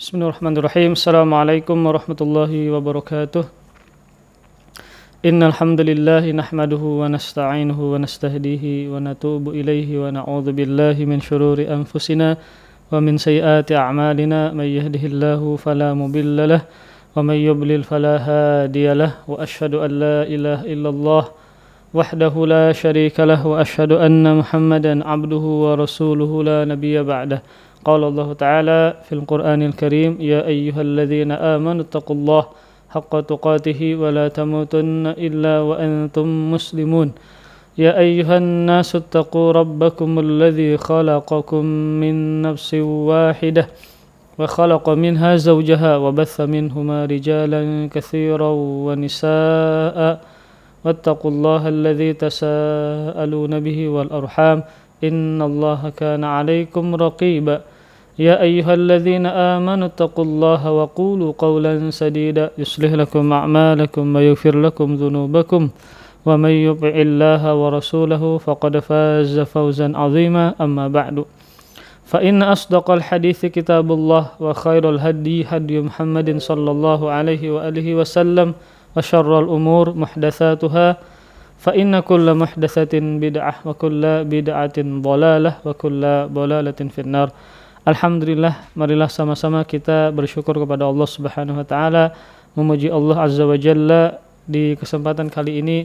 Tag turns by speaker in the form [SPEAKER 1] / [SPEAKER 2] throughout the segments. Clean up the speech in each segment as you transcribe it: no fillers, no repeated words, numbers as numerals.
[SPEAKER 1] Bismillahirrahmanirrahim. Assalamualaikum warahmatullahi wabarakatuh. Innal hamdalillah nahmaduhu wa nasta'inuhu wa nastahdihi wa natubu ilaihi wa na'udzu billahi min syururi anfusina wa min sayyiati a'malina may yahdihillahu fala mudilla lahu wa may yudlil fala hadiyalah wa asyhadu an la ilaha illallah wahdahu la syarika lahu wa asyhadu anna Muhammadan 'abduhu wa rasuluhu la nabiyya ba'dah. Qala Allah Ta'ala fil Qur'anil Karim, ya ayyuhalladzina amanu taqullaha haqqa tuqatih wa la tamutunna illa wa antum muslimun. Ya ayyuhan nasu taqu rabbakumul ladzi khalaqakum min nafsin wahidah wa khalaqa minha zawjaha wa batha minhuma rijalan katsiran wa nisaa'a wattaqullaha alladzi tasaaluna bihi wal arham innallaha kana 'alaikum raqiba. يا أيها الذين آمنوا اتقوا الله وقولوا قولا سديدا يصلح لكم أعمالكم ويغفر لكم ذنوبكم ومن يطع الله ورسوله فقد فاز فوزا عظيما أما بعد فإن أصدق الحديث كتاب الله وخير الهدي هدي محمد صلى الله عليه وآله وسلم وشر الأمور محدثاتها فإن كل محدثة بدعة وكل بدعة ضلالة وكل ضلالة في النار. Alhamdulillah, marilah sama-sama kita bersyukur kepada Allah Subhanahu wa taala, memuji Allah Azza wa Jalla. Di kesempatan kali ini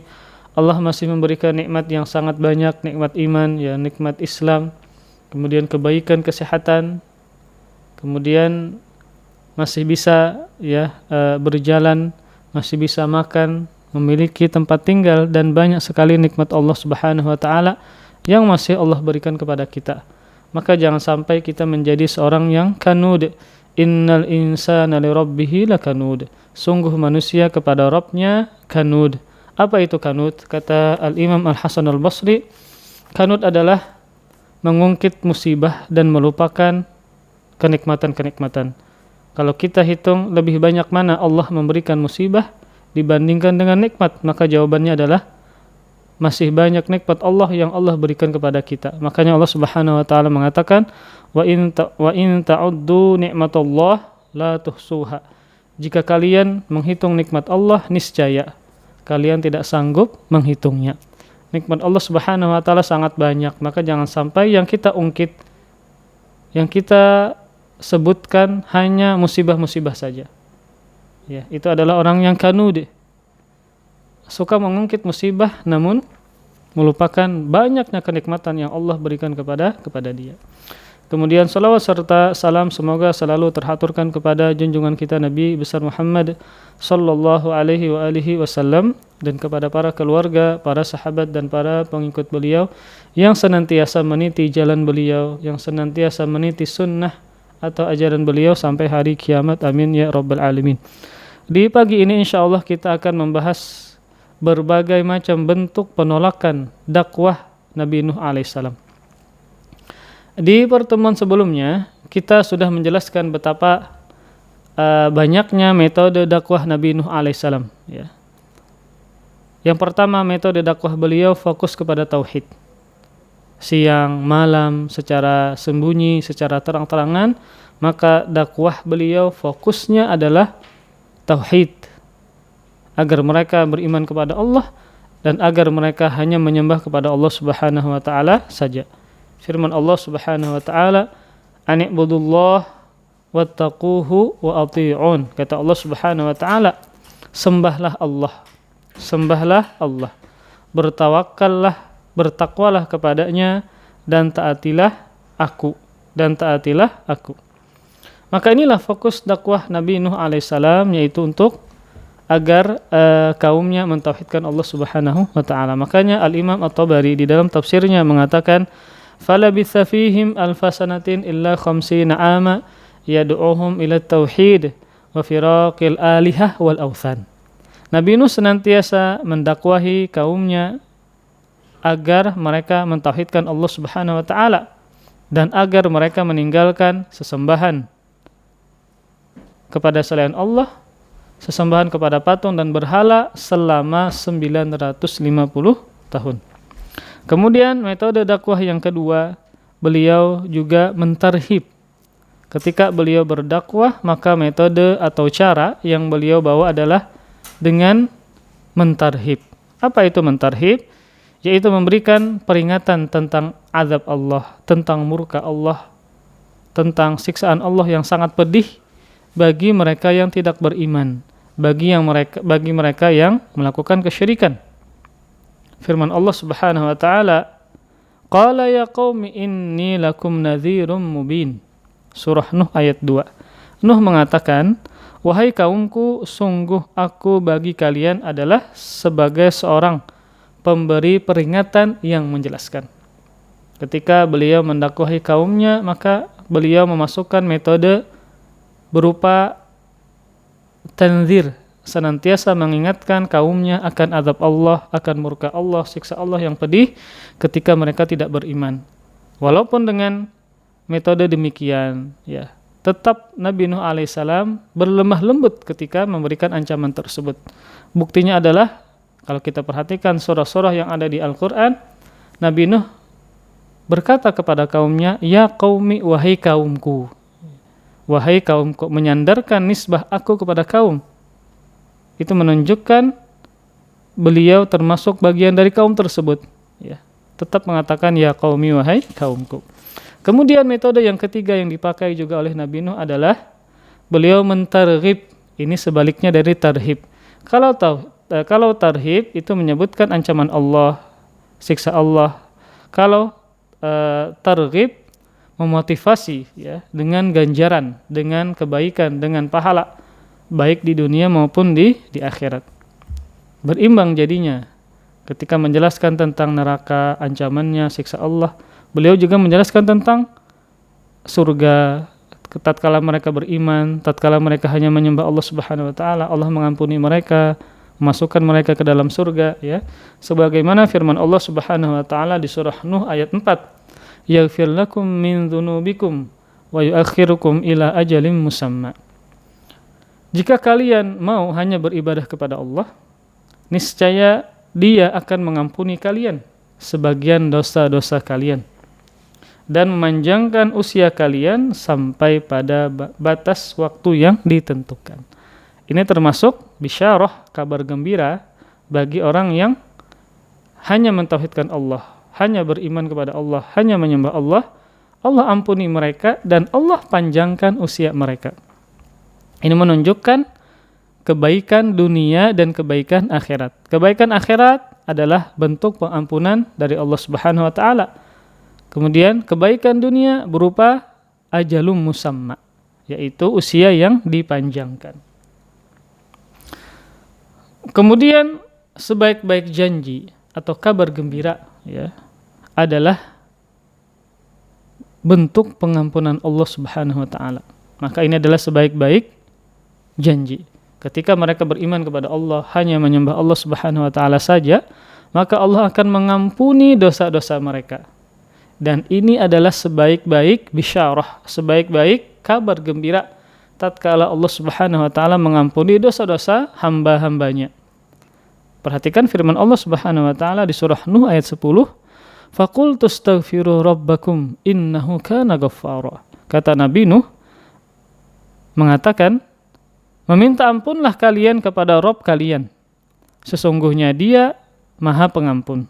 [SPEAKER 1] Allah masih memberikan nikmat yang sangat banyak, nikmat iman, ya, nikmat Islam, kemudian kebaikan kesehatan, kemudian masih bisa berjalan, masih bisa makan, memiliki tempat tinggal, dan banyak sekali nikmat Allah Subhanahu wa taala yang masih Allah berikan kepada kita. Maka jangan sampai kita menjadi seorang yang kanud. Innal insana li rabbih lakanud. Sungguh manusia kepada Rabbnya kanud. Apa itu kanud? Kata Al-Imam Al-Hasan Al-Basri, kanud adalah mengungkit musibah dan melupakan kenikmatan-kenikmatan. Kalau kita hitung lebih banyak mana Allah memberikan musibah dibandingkan dengan nikmat, maka jawabannya adalah masih banyak nikmat Allah yang Allah berikan kepada kita. Makanya Allah Subhanahu wa taala mengatakan, wa in ta'uddu ni'matallah la tuhsuha. Jika kalian menghitung nikmat Allah, niscaya kalian tidak sanggup menghitungnya. Nikmat Allah Subhanahu wa taala sangat banyak, maka jangan sampai yang kita ungkit, yang kita sebutkan hanya musibah-musibah saja. Ya, itu adalah orang yang kanud, suka mengungkit musibah namun melupakan banyaknya kenikmatan yang Allah berikan kepada dia. Kemudian salawat serta salam semoga selalu terhaturkan kepada junjungan kita Nabi besar Muhammad sallallahu alaihi wa alihi wasallam, dan kepada para keluarga, para sahabat, dan para pengikut beliau yang senantiasa meniti jalan beliau, yang senantiasa meniti sunnah atau ajaran beliau sampai hari kiamat. Amin ya rabbal alamin. Di pagi ini insyaallah kita akan membahas berbagai macam bentuk penolakan dakwah Nabi Nuh alaihissalam. Di pertemuan sebelumnya kita sudah menjelaskan betapa banyaknya metode dakwah Nabi Nuh alaihissalam. Ya. Yang pertama, metode dakwah beliau fokus kepada tauhid. Siang malam, secara sembunyi, secara terang-terangan, maka dakwah beliau fokusnya adalah tauhid, agar mereka beriman kepada Allah dan agar mereka hanya menyembah kepada Allah Subhanahu wa taala saja. Firman Allah Subhanahu wa taala, "Ani'budullah wattaquhu wa athi'un." Kata Allah Subhanahu wa taala, sembahlah Allah. Sembahlah Allah. Bertawakkallah, bertakwalah kepadanya, dan taatilah aku. Maka inilah fokus dakwah Nabi Nuh alaihissalam, yaitu untuk agar kaumnya mentauhidkan Allah Subhanahu wa taala. Makanya Al-Imam At-Tabari di dalam tafsirnya mengatakan, "Falabitha fihim alfasanatin illa khamsina ama yad'uhum ila tauhid wa firaqil alihah wal awthan." Nabi Nuh senantiasa mendakwahi kaumnya agar mereka mentauhidkan Allah Subhanahu wa taala dan agar mereka meninggalkan sesembahan kepada selain Allah, sesembahan kepada patung dan berhala selama 950 tahun. Kemudian metode dakwah yang kedua, beliau juga mentarhib Ketika beliau berdakwah, maka metode atau cara yang beliau bawa adalah dengan mentarhib. Apa itu mentarhib? Yaitu memberikan peringatan tentang azab Allah, tentang murka Allah, tentang siksaan Allah yang sangat pedih bagi mereka yang tidak beriman, bagi mereka yang melakukan kesyirikan. Firman Allah Subhanahu wa taala, "Qala ya qaumi inni lakum nadhirum mubin." Surah Nuh ayat 2. Nuh mengatakan, "Wahai kaumku, sungguh aku bagi kalian adalah sebagai seorang pemberi peringatan yang menjelaskan." Ketika beliau mendakwahi kaumnya, maka beliau memasukkan metode berupa tanzir, senantiasa mengingatkan kaumnya akan azab Allah, akan murka Allah, siksa Allah yang pedih ketika mereka tidak beriman. Walaupun dengan metode demikian, ya, tetap Nabi Nuh alaihissalam berlemah lembut ketika memberikan ancaman tersebut. Buktinya adalah kalau kita perhatikan surah-surah yang ada di Al-Quran, Nabi Nuh berkata kepada kaumnya, "Ya qaumi, wahai kaumku." Wahai kaumku, menyandarkan nisbah aku kepada kaum. Itu menunjukkan beliau termasuk bagian dari kaum tersebut, ya. Tetap mengatakan ya qaumi, wahai kaumku. Kemudian metode yang ketiga yang dipakai juga oleh Nabi Nuh adalah beliau mentarghib. Ini sebaliknya dari tarhib. Kalau tarhib itu menyebutkan ancaman Allah, siksa Allah. Kalau targhib memotivasi, ya, dengan ganjaran, dengan kebaikan, dengan pahala baik di dunia maupun di akhirat. Berimbang jadinya. Ketika menjelaskan tentang neraka, ancamannya, siksa Allah, beliau juga menjelaskan tentang surga. Tatkala mereka beriman, tatkala mereka hanya menyembah Allah Subhanahu wa taala, Allah mengampuni mereka, memasukkan mereka ke dalam surga, ya. Sebagaimana firman Allah Subhanahu wa taala di surah Nuh ayat 4, "Yaghfir lakum min dzunubikum wa yuakhirukum ila ajalin musamma." Jika kalian mau hanya beribadah kepada Allah, niscaya Dia akan mengampuni kalian sebagian dosa-dosa kalian dan memanjangkan usia kalian sampai pada batas waktu yang ditentukan. Ini termasuk bisyarah, kabar gembira bagi orang yang hanya mentauhidkan Allah, hanya beriman kepada Allah, hanya menyembah Allah. Allah ampuni mereka dan Allah panjangkan usia mereka. Ini menunjukkan kebaikan dunia dan kebaikan akhirat. Kebaikan akhirat adalah bentuk pengampunan dari Allah Subhanahu wa taala. Kemudian kebaikan dunia berupa ajalum musamma, yaitu usia yang dipanjangkan. Kemudian sebaik-baik janji atau kabar gembira, ya, adalah bentuk pengampunan Allah Subhanahu wa taala. Maka ini adalah sebaik-baik janji. Ketika mereka beriman kepada Allah, hanya menyembah Allah Subhanahu wa taala saja, maka Allah akan mengampuni dosa-dosa mereka. Dan ini adalah sebaik-baik bisyarah, sebaik-baik kabar gembira tatkala Allah Subhanahu wa taala mengampuni dosa-dosa hamba-hambanya. Perhatikan firman Allah Subhanahu wa taala di surah Nuh ayat 10, "Faqultu astaghfiru rabbakum innahu kana ghaffara." Kata Nabi Nuh mengatakan, "Meminta ampunlah kalian kepada Rabb kalian. Sesungguhnya Dia Maha Pengampun."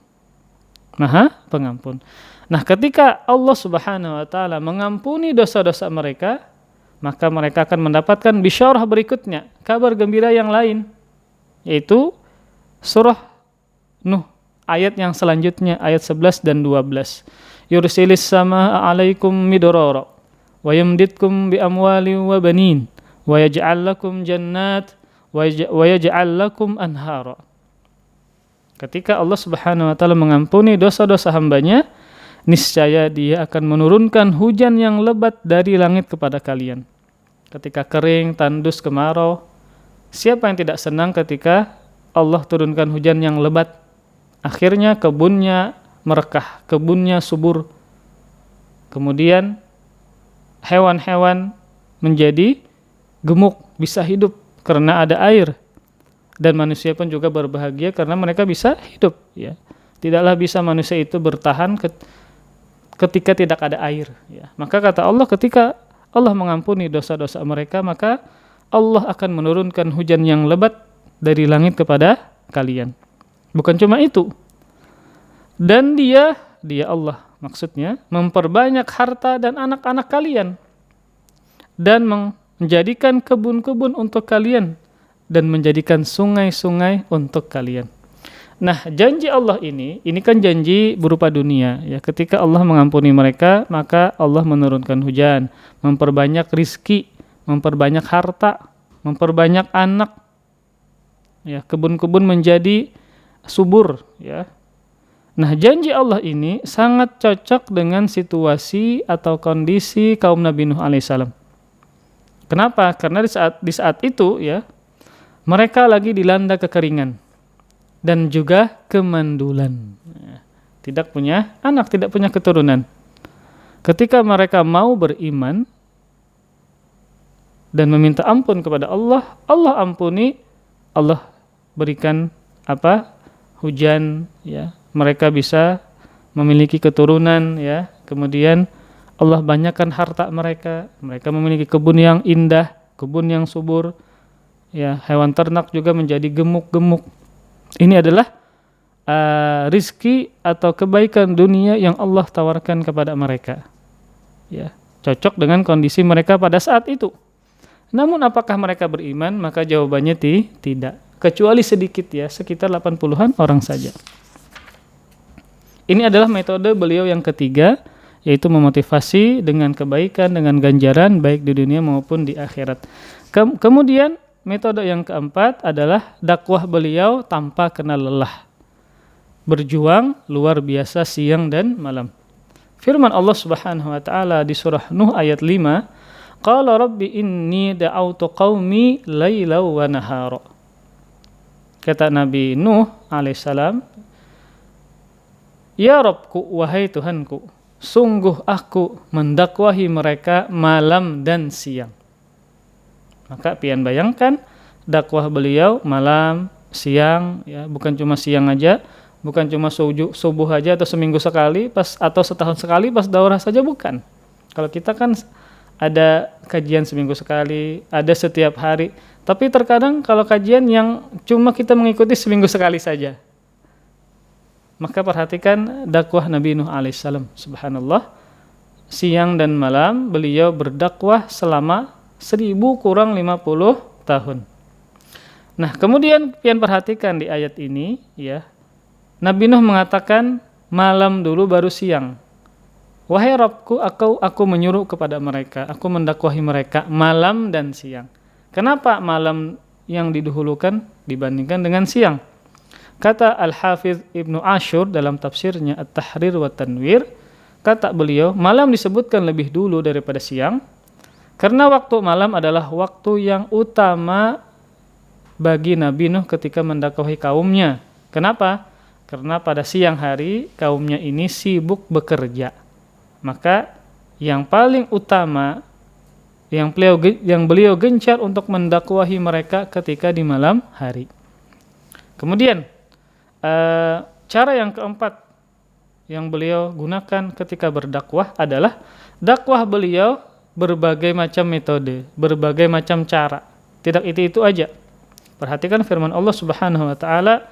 [SPEAKER 1] Maha Pengampun. Nah, ketika Allah Subhanahu wa taala mengampuni dosa-dosa mereka, maka mereka akan mendapatkan bisyarah berikutnya, kabar gembira yang lain, yaitu surah Nuh ayat yang selanjutnya, ayat 11 dan 12. "Yursilis samaa 'alaikum midrara wa yamdidkum bi amwalin wa banin wa yaj'al lakum jannat wa yaj'al lakum anhara." Ketika Allah Subhanahu wa taala mengampuni dosa-dosa hambanya, niscaya Dia akan menurunkan hujan yang lebat dari langit kepada kalian. Ketika kering, tandus, kemarau, siapa yang tidak senang ketika Allah turunkan hujan yang lebat? Akhirnya kebunnya merekah, kebunnya subur. Kemudian hewan-hewan menjadi gemuk, bisa hidup karena ada air. Dan manusia pun juga berbahagia karena mereka bisa hidup, ya. Tidaklah bisa manusia itu bertahan ketika tidak ada air, ya. Maka kata Allah, ketika Allah mengampuni dosa-dosa mereka, maka Allah akan menurunkan hujan yang lebat dari langit kepada kalian. Bukan cuma itu. Dan dia Allah maksudnya memperbanyak harta dan anak-anak kalian dan menjadikan kebun-kebun untuk kalian dan menjadikan sungai-sungai untuk kalian. Nah, janji Allah ini kan janji berupa dunia ya. Ketika Allah mengampuni mereka, maka Allah menurunkan hujan, memperbanyak rizki, memperbanyak harta, memperbanyak anak. Ya, kebun-kebun menjadi subur ya. Nah, janji Allah ini sangat cocok dengan situasi atau kondisi kaum Nabi Nuh alaihissalam. Kenapa? Karena di saat itu ya, mereka lagi dilanda kekeringan dan juga kemandulan. Tidak punya anak, tidak punya keturunan. Ketika mereka mau beriman dan meminta ampun kepada Allah, Allah ampuni, Allah berikan hujan ya. Mereka bisa memiliki keturunan ya. Kemudian Allah banyakkan harta mereka. Mereka memiliki kebun yang indah, kebun yang subur. Ya, hewan ternak juga menjadi gemuk-gemuk. Ini adalah rizki atau kebaikan dunia yang Allah tawarkan kepada mereka. Ya, cocok dengan kondisi mereka pada saat itu. Namun apakah mereka beriman? Maka jawabannya tidak. Kecuali sedikit ya, sekitar 80-an orang saja. Ini adalah metode beliau yang ketiga, yaitu memotivasi dengan kebaikan, dengan ganjaran baik di dunia maupun di akhirat. Kemudian metode yang keempat adalah dakwah beliau tanpa kenal lelah. Berjuang luar biasa siang dan malam. Firman Allah Subhanahu wa taala di surah Nuh ayat 5, qala rabbi inni da'autu qaumi laila wa nahara. Kata Nabi Nuh alaihissalam, ya Rabbku, wahai Tuhanku, sungguh aku mendakwahi mereka malam dan siang. Maka pian bayangkan dakwah beliau malam, siang ya, bukan cuma siang aja, bukan cuma subuh aja atau seminggu sekali atau setahun sekali pas daurah saja, bukan. Kalau kita kan ada kajian seminggu sekali, ada setiap hari, tapi terkadang kalau kajian yang cuma kita mengikuti seminggu sekali saja. Maka perhatikan dakwah Nabi Nuh alaihissalam. Subhanallah, siang dan malam beliau berdakwah selama 1000 kurang 50 tahun. Nah, kemudian pian perhatikan di ayat ini ya, Nabi Nuh mengatakan malam dulu baru siang. Wahai Rabbku, aku menyuruh kepada mereka, aku mendakwahi mereka malam dan siang. Kenapa malam yang didahulukan dibandingkan dengan siang? Kata Al-Hafidh Ibnu Ashur dalam tafsirnya At-Tahrir wa Tanwir, kata beliau, malam disebutkan lebih dulu daripada siang karena waktu malam adalah waktu yang utama bagi Nabi Nuh ketika mendakwahi kaumnya. Kenapa? Karena pada siang hari kaumnya ini sibuk bekerja. Maka yang paling utama yang beliau gencar untuk mendakwahi mereka ketika di malam hari. Kemudian cara yang keempat yang beliau gunakan ketika berdakwah adalah dakwah beliau berbagai macam metode, berbagai macam cara. Tidak itu aja. Perhatikan firman Allah Subhanahu wa taala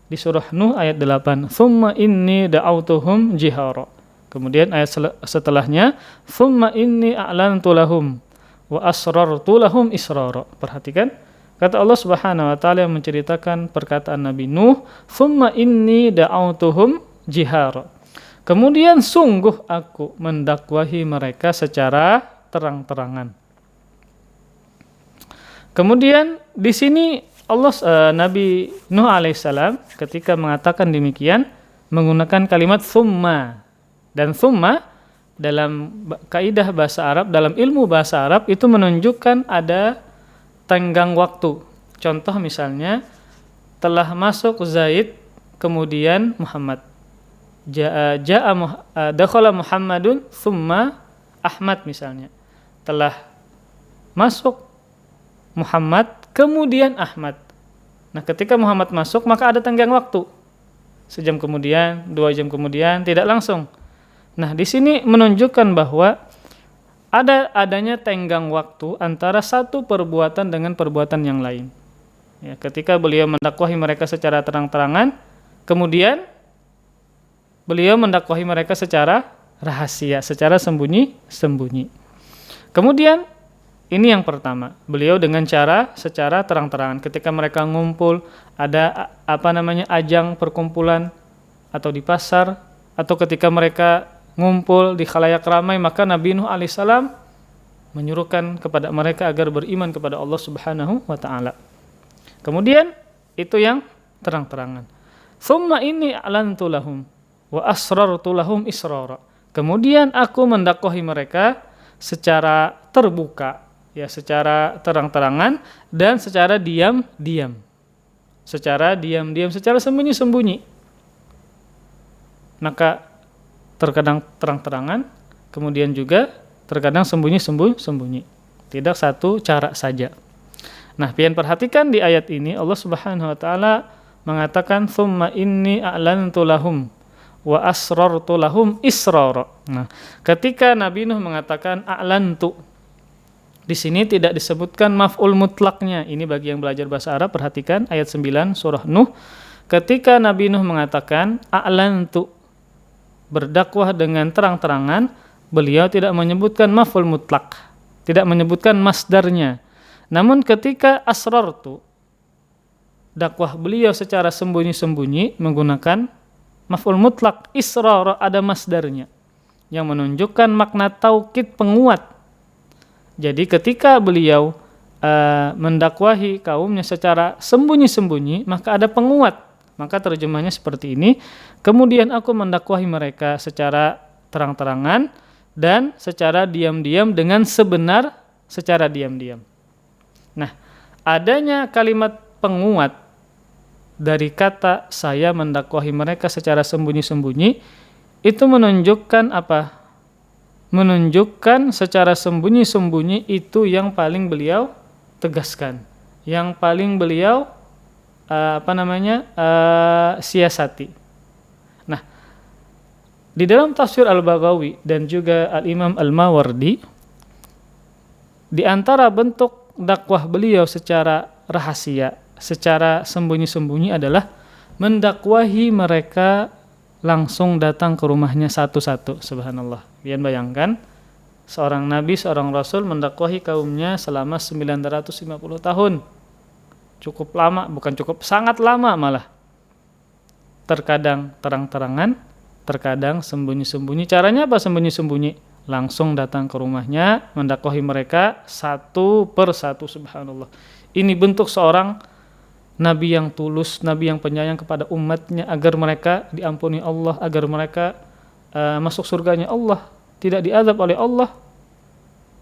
[SPEAKER 1] di surah Nuh ayat 8, "Tsumma inni da'autuhum jihara." Kemudian ayat setelahnya, "Tsumma inni a'lantu lahum wa asrartu lahum israra." Perhatikan, kata Allah Subhanahu wa taala yang menceritakan perkataan Nabi Nuh, "Tsumma inni da'autuhum jihara." Kemudian sungguh aku mendakwahi mereka secara terang-terangan. Kemudian di sini Nabi Nuh alaihissalam ketika mengatakan demikian menggunakan kalimat tsumma. Dan tsumma dalam kaidah bahasa Arab, dalam ilmu bahasa Arab itu menunjukkan ada tenggang waktu. Contoh misalnya, telah masuk Zaid, kemudian Muhammad. Dakhala Muhammadun tsumma Ahmad misalnya. Telah masuk Muhammad, kemudian Ahmad. Nah, ketika Muhammad masuk, maka ada tenggang waktu. Sejam kemudian, 2 jam kemudian, tidak langsung. Nah, di sini menunjukkan bahwa adanya tenggang waktu antara satu perbuatan dengan perbuatan yang lain. Ya, ketika beliau mendakwahi mereka secara terang-terangan, kemudian beliau mendakwahi mereka secara rahasia, secara sembunyi-sembunyi. Kemudian ini yang pertama, beliau dengan cara secara terang-terangan. Ketika mereka ngumpul, ada ajang perkumpulan atau di pasar, atau ketika mereka ngumpul di khalayak ramai, maka Nabi Nuh alaihissalam menyuruhkan kepada mereka agar beriman kepada Allah Subhanahu wa taala. Kemudian itu yang terang-terangan. Tsumma inni a'lantu lahum wa asrartu lahum israra. Kemudian aku mendakwahi mereka secara terbuka, ya, secara terang-terangan dan secara diam-diam. Secara diam-diam, secara sembunyi-sembunyi. Maka terkadang terang-terangan, kemudian juga terkadang sembunyi-sembunyi. Tidak satu cara saja. Nah, pian perhatikan di ayat ini Allah Subhanahu wa taala mengatakan tsumma inni a'lantu lahum wa asrartu lahum israra. Nah, ketika Nabi Nuh mengatakan a'lantu, di sini tidak disebutkan maf'ul mutlaknya. Ini bagi yang belajar bahasa Arab, perhatikan ayat 9 surah Nuh. Ketika Nabi Nuh mengatakan a'lantu, berdakwah dengan terang-terangan, beliau tidak menyebutkan maf'ul mutlak, tidak menyebutkan masdarnya. Namun ketika asrartu, dakwah beliau secara sembunyi-sembunyi menggunakan maf'ul mutlak, israr ada masdarnya yang menunjukkan makna taukid penguat. Jadi ketika beliau mendakwahi kaumnya secara sembunyi-sembunyi, maka ada penguat. Maka terjemahnya seperti ini. Kemudian aku mendakwahi mereka secara terang-terangan dan secara diam-diam dengan secara diam-diam. Nah, adanya kalimat penguat dari kata saya mendakwahi mereka secara sembunyi-sembunyi itu menunjukkan apa? Menunjukkan secara sembunyi-sembunyi itu yang paling beliau tegaskan, yang paling beliau siasati. Nah, di dalam tafsir Al-Baghawi dan juga Al-Imam Al-Mawardi, di antara bentuk dakwah beliau secara rahasia, secara sembunyi-sembunyi adalah mendakwahi mereka langsung datang ke rumahnya satu-satu. Subhanallah. Kalian bayangkan seorang nabi, seorang rasul mendakwahi kaumnya selama 950 tahun. Cukup lama, bukan cukup, sangat lama malah. Terkadang terang-terangan, terkadang sembunyi-sembunyi. Caranya apa sembunyi-sembunyi? Langsung datang ke rumahnya, mendakwahi mereka satu per satu. Subhanallah. Ini bentuk seorang nabi yang tulus, nabi yang penyayang kepada umatnya, agar mereka diampuni Allah, agar mereka masuk surganya Allah, tidak diazab oleh Allah.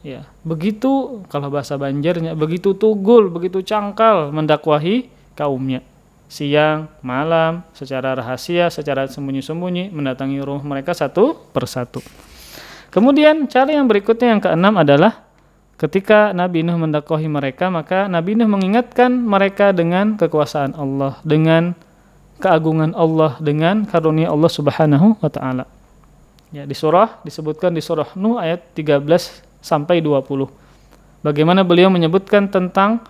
[SPEAKER 1] Ya, begitu kalau bahasa Banjarnya, begitu tugul, begitu cangkal mendakwahi kaumnya. Siang, malam, secara rahasia, secara sembunyi-sembunyi mendatangi rumah mereka satu persatu. Kemudian cara yang berikutnya yang keenam adalah ketika Nabi Nuh mendakwahi mereka, maka Nabi Nuh mengingatkan mereka dengan kekuasaan Allah, dengan keagungan Allah, dengan karunia Allah Subhanahu wa taala. Ya, disebutkan di surah Nuh ayat 13 sampai 20. Bagaimana beliau menyebutkan tentang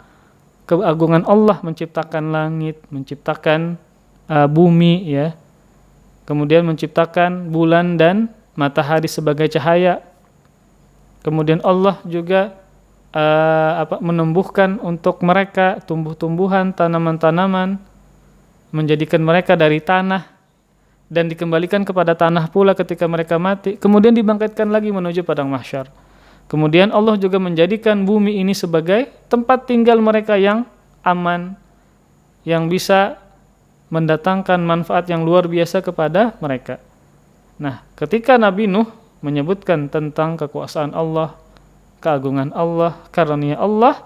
[SPEAKER 1] keagungan Allah menciptakan langit, menciptakan bumi, ya. Kemudian menciptakan bulan dan matahari sebagai cahaya. Kemudian Allah juga menumbuhkan untuk mereka tumbuh-tumbuhan, tanaman-tanaman, menjadikan mereka dari tanah dan dikembalikan kepada tanah pula ketika mereka mati, kemudian dibangkitkan lagi menuju padang mahsyar. Kemudian Allah juga menjadikan bumi ini sebagai tempat tinggal mereka yang aman, yang bisa mendatangkan manfaat yang luar biasa kepada mereka. Nah, ketika Nabi Nuh menyebutkan tentang kekuasaan Allah, keagungan Allah, karunia Allah,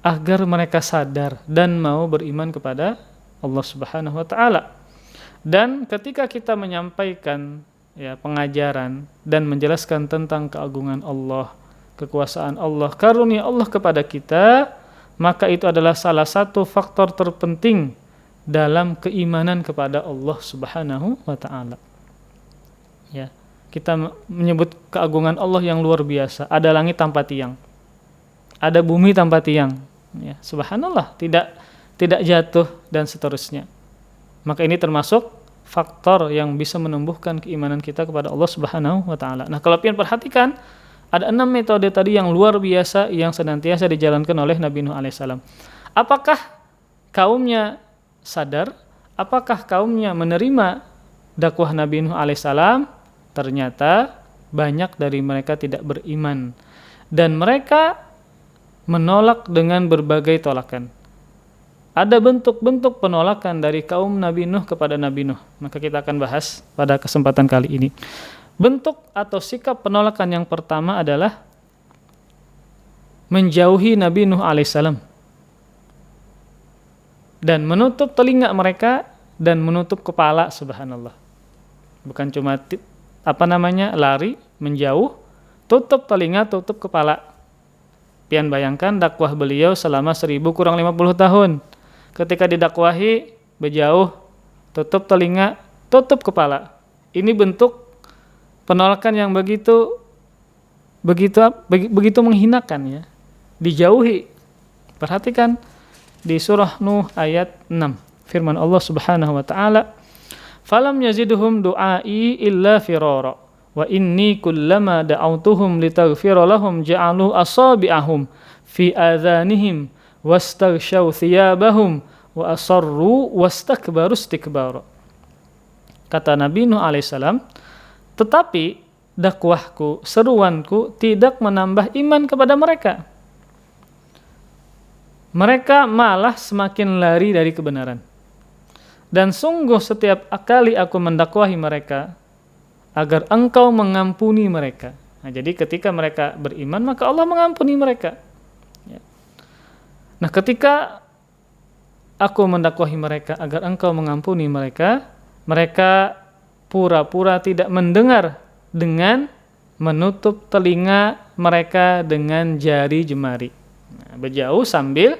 [SPEAKER 1] agar mereka sadar dan mau beriman kepada Allah Subhanahu wa taala. Dan ketika kita menyampaikan pengajaran dan menjelaskan tentang keagungan Allah, kekuasaan Allah, karunia Allah kepada kita, maka itu adalah salah satu faktor terpenting dalam keimanan kepada Allah Subhanahu wa taala. Ya. kita menyebut keagungan Allah yang luar biasa. Ada langit tanpa tiang, ada bumi tanpa tiang, ya, subhanallah, tidak jatuh dan seterusnya. Maka ini termasuk faktor yang bisa menumbuhkan keimanan kita kepada Allah Subhanahu wa taala. Nah, kalau pian perhatikan, ada 6 metode tadi yang luar biasa yang senantiasa dijalankan oleh Nabi Nuh alaihissalam. Apakah kaumnya sadar? Apakah kaumnya menerima dakwah Nabi Nuh alaihissalam? Ternyata banyak dari mereka tidak beriman dan mereka menolak dengan berbagai tolakan. Ada bentuk-bentuk penolakan dari kaum Nabi Nuh kepada Nabi Nuh. Maka kita akan bahas pada kesempatan kali ini. Bentuk atau sikap penolakan yang pertama adalah menjauhi Nabi Nuh alaihissalam dan menutup telinga mereka dan menutup kepala, subhanallah. Bukan cuma lari, menjauh, tutup telinga, tutup kepala. Pian bayangkan dakwah beliau selama 1000 kurang 50 tahun. Ketika didakwahi, berjauh, tutup telinga, tutup kepala. Ini bentuk penolakan yang begitu menghinakan, ya. Dijauhi. Perhatikan di surah Nuh ayat 6. Firman Allah Subhanahu wa taala, "Falam yaziduhum du'ai illa firara wa inni kullama da'awtuhum litaghfira lahum ja'alu asabi'ahum fi adhanihim wastaghshaw thiyabahum wa asarru wastakbaru istikbara." Kata Nabi Nuh alaihissalam, tetapi dakwahku, seruanku tidak menambah iman kepada mereka. Mereka malah semakin lari dari kebenaran. Dan sungguh setiap kali aku mendakwahi mereka agar engkau mengampuni mereka. Nah, jadi ketika mereka beriman, maka Allah mengampuni mereka. Ya. Nah, ketika aku mendakwahi mereka agar engkau mengampuni mereka, mereka pura-pura tidak mendengar dengan menutup telinga mereka dengan jari jemari. Nah, berjauh sambil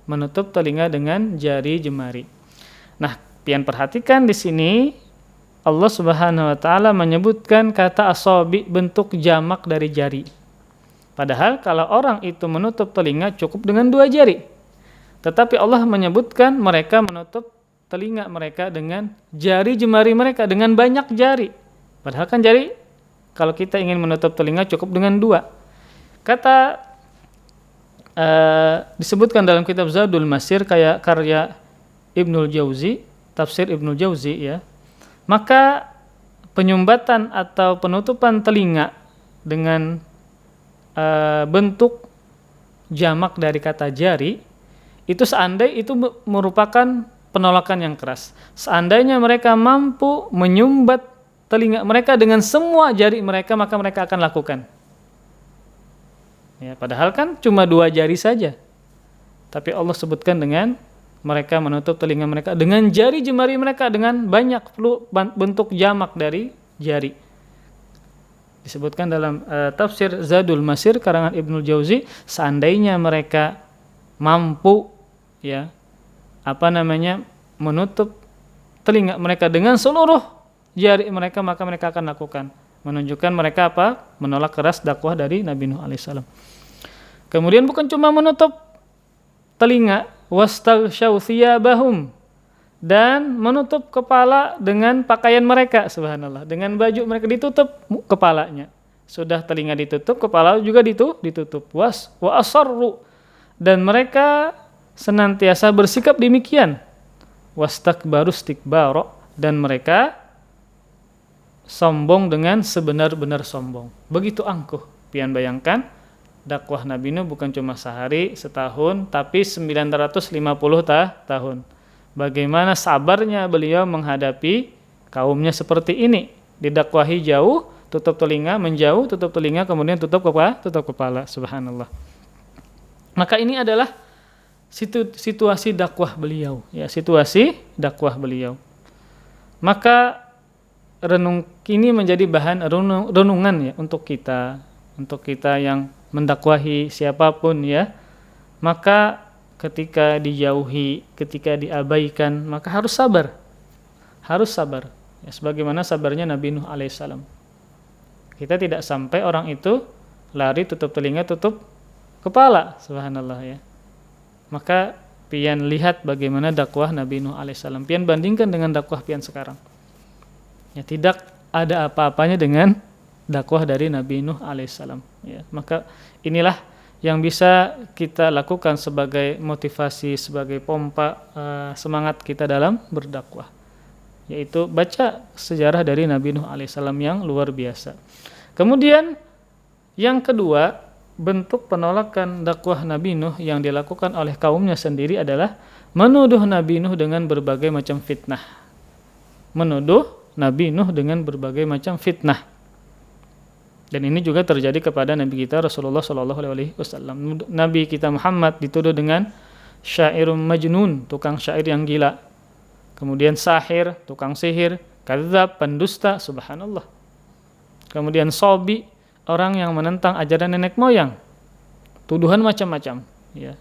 [SPEAKER 1] menutup telinga dengan jari jemari. Nah, pian perhatikan di sini Allah Subhanahu wa taala menyebutkan kata asabi, bentuk jamak dari jari. Padahal kalau orang itu menutup telinga cukup dengan 2 jari. Tetapi Allah menyebutkan mereka menutup telinga mereka dengan jari jemari mereka, dengan banyak jari. Padahal kan jari, kalau kita ingin menutup telinga cukup dengan 2. Kata disebutkan dalam kitab Zadul Masir, kayak karya Ibnul Jauzi, tafsir Ibnul Jauzi, ya. Maka penyumbatan atau penutupan telinga dengan bentuk jamak dari kata jari, itu seandainya itu merupakan penolakan yang keras. Seandainya mereka mampu menyumbat telinga mereka dengan semua jari mereka, maka mereka akan lakukan. Ya, padahal kan cuma 2 jari saja. Tapi Allah sebutkan dengan mereka menutup telinga mereka dengan jari jemari mereka, dengan banyak bentuk jamak dari jari. Disebutkan dalam tafsir Zadul Masir karangan Ibnul Jauzi, seandainya mereka mampu, ya, menutup telinga mereka dengan seluruh jari mereka, maka mereka akan lakukan. Menunjukkan mereka menolak keras dakwah dari Nabi Nuh alaihissalam. Kemudian bukan cuma menutup telinga, wastaghshaw thiyabahum, dan menutup kepala dengan pakaian mereka, subhanallah, dengan baju mereka ditutup kepalanya. Sudah telinga ditutup, kepala juga ditutup. Wa asarru, dan mereka senantiasa bersikap demikian. Wastakbaru istikbara, dan mereka sombong dengan sebenar-benar sombong. Begitu angkuh. Pian bayangkan, dakwah Nabi Nuh bukan cuma sehari, setahun, tapi 950 tahun. Bagaimana sabarnya beliau menghadapi kaumnya seperti ini. Didakwahi jauh, tutup telinga, menjauh, tutup telinga, kemudian tutup kepala. Subhanallah. Maka ini adalah situasi dakwah beliau, ya, situasi dakwah beliau. Maka ini menjadi bahan renungan, ya, untuk kita yang mendakwahi siapapun, ya. Maka ketika dijauhi, ketika diabaikan, maka harus sabar. Ya, sebagaimana sabarnya Nabi Nuh alaihissalam. Kita tidak sampai orang itu lari tutup telinga, tutup kepala, subhanallah ya. Maka pian lihat bagaimana dakwah Nabi Nuh alaihissalam. Pian bandingkan dengan dakwah pian sekarang. Ya, tidak ada apa-apanya dengan dakwah dari Nabi Nuh alaihissalam. Ya, maka inilah yang bisa kita lakukan sebagai motivasi, sebagai pompa semangat kita dalam berdakwah. Yaitu baca sejarah dari Nabi Nuh alaihissalam yang luar biasa. Kemudian yang kedua, bentuk penolakan dakwah Nabi Nuh yang dilakukan oleh kaumnya sendiri adalah menuduh Nabi Nuh dengan berbagai macam fitnah. Menuduh Nabi Nuh dengan berbagai macam fitnah. Dan ini juga terjadi kepada Nabi kita Rasulullah SAW. Nabi kita Muhammad dituduh dengan syairum majnun, tukang syair yang gila. Kemudian sahir, tukang sihir, kadzdzab, pendusta, subhanallah. Kemudian sobi, orang yang menentang ajaran nenek moyang. Tuduhan macam-macam, ya.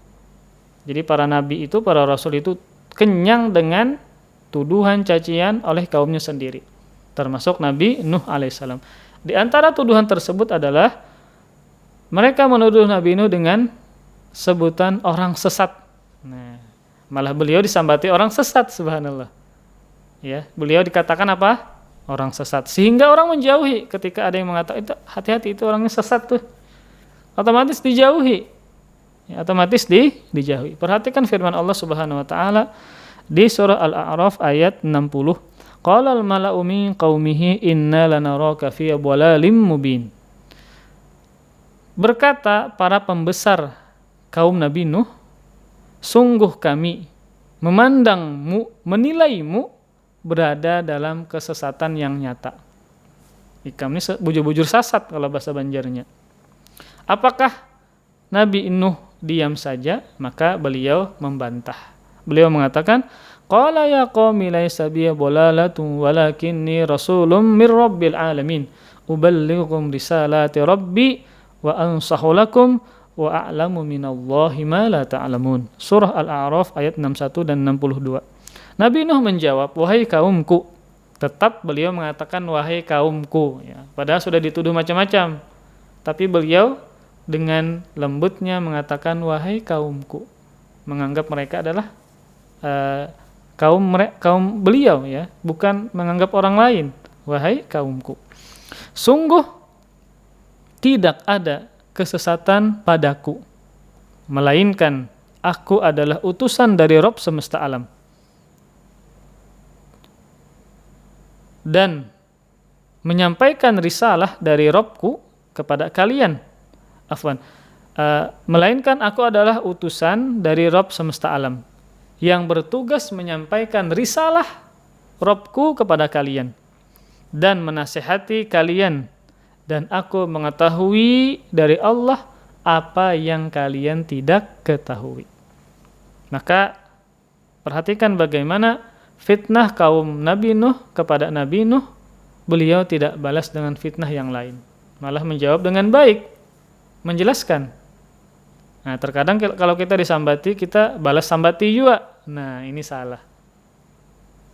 [SPEAKER 1] Jadi para nabi itu, para rasul itu kenyang dengan tuduhan cacian oleh kaumnya sendiri. Termasuk Nabi Nuh alaihissalam. Di antara tuduhan tersebut adalah mereka menuduh Nabi Nuh dengan sebutan orang sesat. Nah, malah beliau disambati orang sesat, subhanallah. Ya, beliau dikatakan apa? Orang sesat, sehingga orang menjauhi ketika ada yang mengatakan itu hati-hati, itu orangnya sesat tuh, otomatis dijauhi, ya, otomatis dijauhi. Perhatikan firman Allah Subhanahu Wa Taala di surah Al-A'raf ayat 60. Qala al-mala'u min qaumihi inna lanaraka fi dhalalim mubin. Berkata para pembesar kaum Nabi Nuh, sungguh kami memandangmu, menilaimu berada dalam kesesatan yang nyata. Ikam ini bujur-bujur sasat kalau bahasa Banjarnya. Apakah Nabi Nuh diam saja? Maka beliau membantah. Beliau mengatakan, qala ya qaumi laysa bi dhalalatun walakinni rasulun mir rabbil alamin uballighukum risalati rabbi wa ansahu lakum wa a'lamu minallahi ma la ta'lamun. Surah Al-A'raf ayat 61 dan 62. Nabi Nuh menjawab, wahai kaumku. Tetap beliau mengatakan wahai kaumku, ya. Padahal sudah dituduh macam-macam. Tapi beliau dengan lembutnya mengatakan wahai kaumku. Menganggap mereka adalah kaum beliau, ya, bukan menganggap orang lain. Wahai kaumku. Sungguh tidak ada kesesatan padaku, melainkan aku adalah utusan dari Rabb semesta alam. Dan menyampaikan risalah dari Rabbku kepada kalian. Melainkan aku adalah utusan dari Rabb semesta alam yang bertugas menyampaikan risalah Rabbku kepada kalian dan menasihati kalian, dan aku mengetahui dari Allah apa yang kalian tidak ketahui. Maka perhatikan bagaimana fitnah kaum Nabi Nuh kepada Nabi Nuh, beliau tidak balas dengan fitnah yang lain, malah menjawab dengan baik, menjelaskan. Nah, terkadang kalau kita disambati, kita balas sambati juga. Nah, ini salah.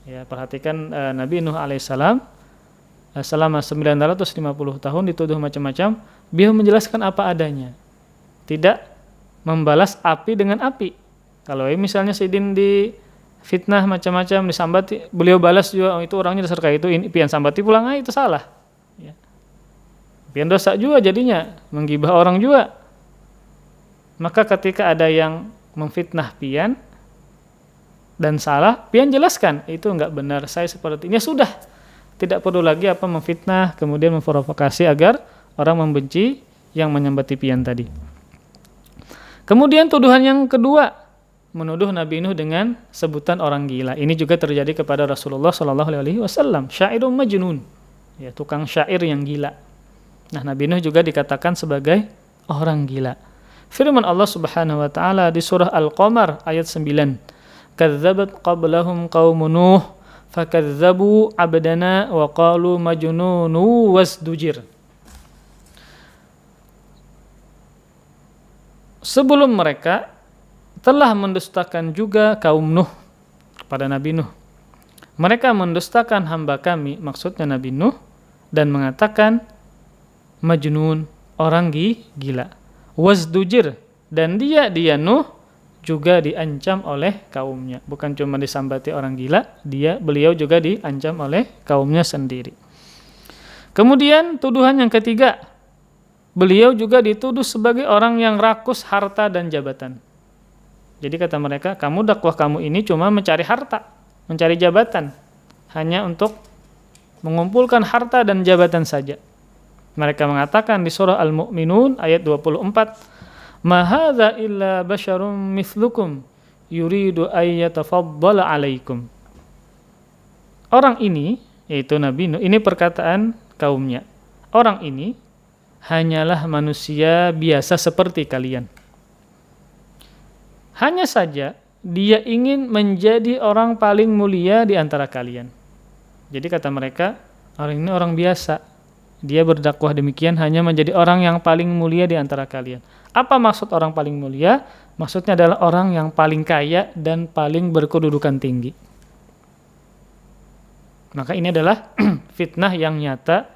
[SPEAKER 1] Ya, perhatikan Nabi Nuh alaihissalam selama 950 tahun dituduh macam-macam, beliau menjelaskan apa adanya. Tidak membalas api dengan api. Kalau misalnya Sidin di fitnah macam-macam disambati, beliau balas juga, oh, itu orangnya dasar kayak itu, ini pian sambati pulang, itu salah, ya. Pian dosa juga jadinya, menggibah orang juga. Maka ketika ada yang memfitnah pian dan salah, pian jelaskan, itu enggak benar, saya seperti ini, ya sudah, tidak perlu lagi memfitnah kemudian memprovokasi agar orang membenci yang menyambati pian tadi. Kemudian tuduhan yang kedua, menuduh Nabi Nuh dengan sebutan orang gila. Ini juga terjadi kepada Rasulullah SAW. Syairun majnun, ya, tukang syair yang gila. Nah, Nabi Nuh juga dikatakan sebagai orang gila. Firman Allah Subhanahu Wa Taala di surah Al-Qamar ayat 9. Kadzabat qablahum qaumun Nuh fakadzabu abdana wa qalu majnunu wasdujir. Sebelum mereka telah mendustakan juga kaum Nuh kepada Nabi Nuh. Mereka mendustakan hamba kami, maksudnya Nabi Nuh, dan mengatakan majnun, orang gila. Wazdujir, dan dia Nuh juga diancam oleh kaumnya. Bukan cuma disambati orang gila, beliau juga diancam oleh kaumnya sendiri. Kemudian tuduhan yang ketiga, beliau juga dituduh sebagai orang yang rakus harta dan jabatan. Jadi kata mereka, dakwah kamu ini cuma mencari harta, mencari jabatan, hanya untuk mengumpulkan harta dan jabatan saja. Mereka mengatakan di surah Al-Mu'minun ayat 24, "Ma hadza illa basyarum mithlukum yuridu ayyatafaddala 'alaikum." Orang ini, yaitu Nabi Nuh, ini perkataan kaumnya. Orang ini hanyalah manusia biasa seperti kalian. Hanya saja dia ingin menjadi orang paling mulia di antara kalian. Jadi kata mereka, orang ini orang biasa. Dia berdakwah demikian hanya menjadi orang yang paling mulia di antara kalian. Apa maksud orang paling mulia? Maksudnya adalah orang yang paling kaya dan paling berkedudukan tinggi. Maka ini adalah fitnah yang nyata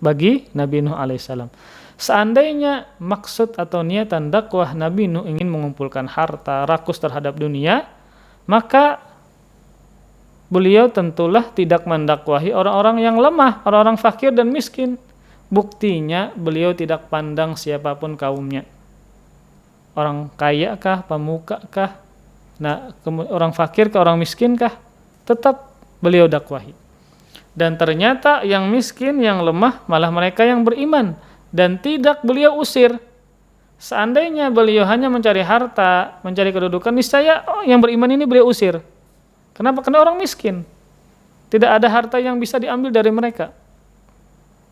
[SPEAKER 1] bagi Nabi Nuh alaihissalam. Seandainya maksud atau niatan dakwah Nabi Nuh ingin mengumpulkan harta, rakus terhadap dunia, maka beliau tentulah tidak mendakwahi orang-orang yang lemah, orang-orang fakir dan miskin. Buktinya beliau tidak pandang siapapun kaumnya. Orang kaya kah, pemuka kah, orang fakir kah, orang miskin kah, tetap beliau dakwahi. Dan ternyata yang miskin, yang lemah malah mereka yang beriman. Dan tidak beliau usir. Seandainya beliau hanya mencari harta, mencari kedudukan, niscaya yang beriman ini beliau usir. Kenapa? Karena orang miskin. Tidak ada harta yang bisa diambil dari mereka.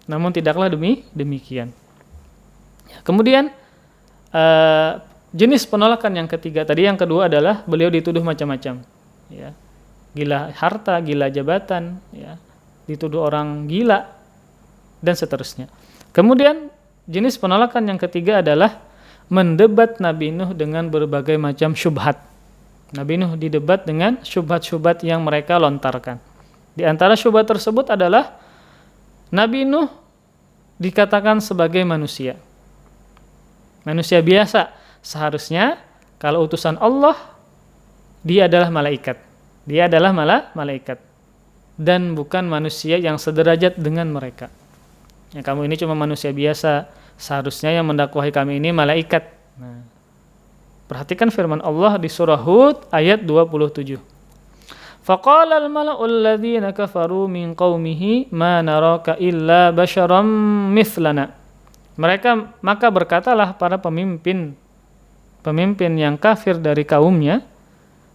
[SPEAKER 1] Namun tidaklah demikian. Kemudian jenis penolakan yang ketiga, tadi yang kedua adalah beliau dituduh macam-macam. Ya. Gila harta, gila jabatan, ya. Dituduh orang gila, dan seterusnya. Kemudian jenis penolakan yang ketiga adalah mendebat Nabi Nuh dengan berbagai macam syubhat. Nabi Nuh didebat dengan syubhat-syubhat yang mereka lontarkan. Di antara syubhat tersebut adalah Nabi Nuh dikatakan sebagai manusia. Manusia biasa. Seharusnya kalau utusan Allah, dia adalah malaikat. Dia adalah malaikat. Dan bukan manusia yang sederajat dengan mereka. Ya, kamu ini cuma manusia biasa, seharusnya yang mendakwahi kami ini malaikat. Nah, perhatikan firman Allah di surah Hud ayat 27. Faqala al-mala'u alladhina kafaru min qaumihi ma naraka illa basyaram mithlana. Maka berkatalah para pemimpin yang kafir dari kaumnya,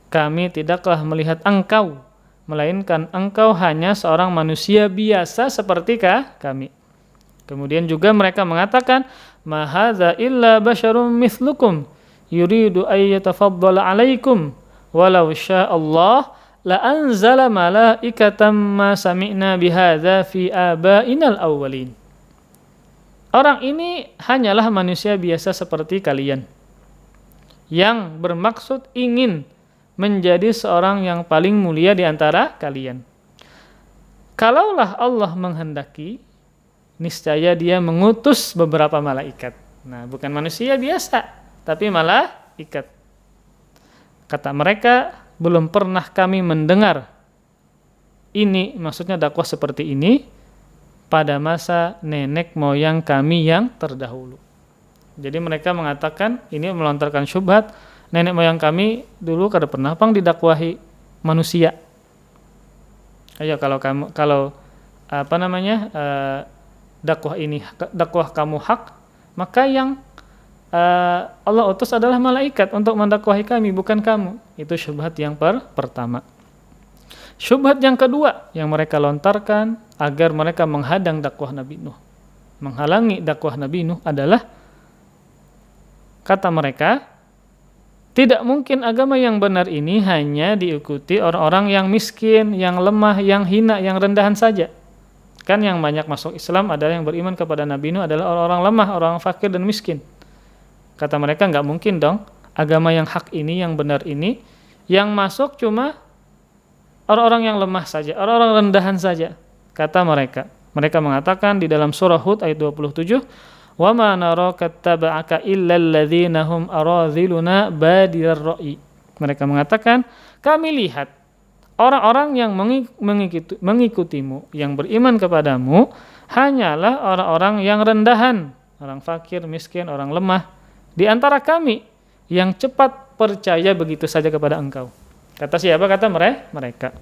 [SPEAKER 1] kami tidaklah melihat engkau, melainkan engkau hanya seorang manusia biasa seperti kami. Kemudian juga mereka mengatakan, ma hadza illa basyarum mithlukum yuridu ayyatafaddala 'alaikum walau sya'allah la anzala malaikatan ma sami'na bihadza fi abainal awwalin. Orang ini hanyalah manusia biasa seperti kalian yang bermaksud ingin menjadi seorang yang paling mulia di antara kalian. Kalaulah Allah menghendaki, niscaya dia mengutus beberapa malaikat. Nah, bukan manusia biasa, tapi malaikat. Kata mereka, belum pernah kami mendengar ini, maksudnya dakwah seperti ini, pada masa nenek moyang kami yang terdahulu. Jadi mereka mengatakan, ini melontarkan syubhat, nenek moyang kami dulu kada pernah didakwahi manusia. Ayo kalau dakwah kamu hak, maka yang Allah utus adalah malaikat untuk mendakwahi kami, bukan kamu. Itu syubhat yang pertama. Syubhat yang kedua yang mereka lontarkan agar mereka menghadang dakwah Nabi Nuh, menghalangi dakwah Nabi Nuh adalah, kata mereka, tidak mungkin agama yang benar ini hanya diikuti orang-orang yang miskin, yang lemah, yang hina, yang rendahan saja. Kan yang banyak masuk Islam adalah yang beriman kepada Nabi Nuh adalah orang-orang lemah, orang fakir dan miskin. Kata mereka, nggak mungkin dong agama yang hak ini, yang benar ini, yang masuk cuma orang-orang yang lemah saja, orang-orang rendahan saja. Kata mereka, Mereka mengatakan di dalam surah Hud ayat 27, "Wa ma naraka taba'aka illal ladzina hum aradhiluna badirar ra'i." Mereka mengatakan, kami lihat orang-orang yang mengikutimu, yang beriman kepadamu, hanyalah orang-orang yang rendahan, orang fakir, miskin, orang lemah, di antara kami yang cepat percaya begitu saja kepada engkau. Kata siapa? Kata mereka.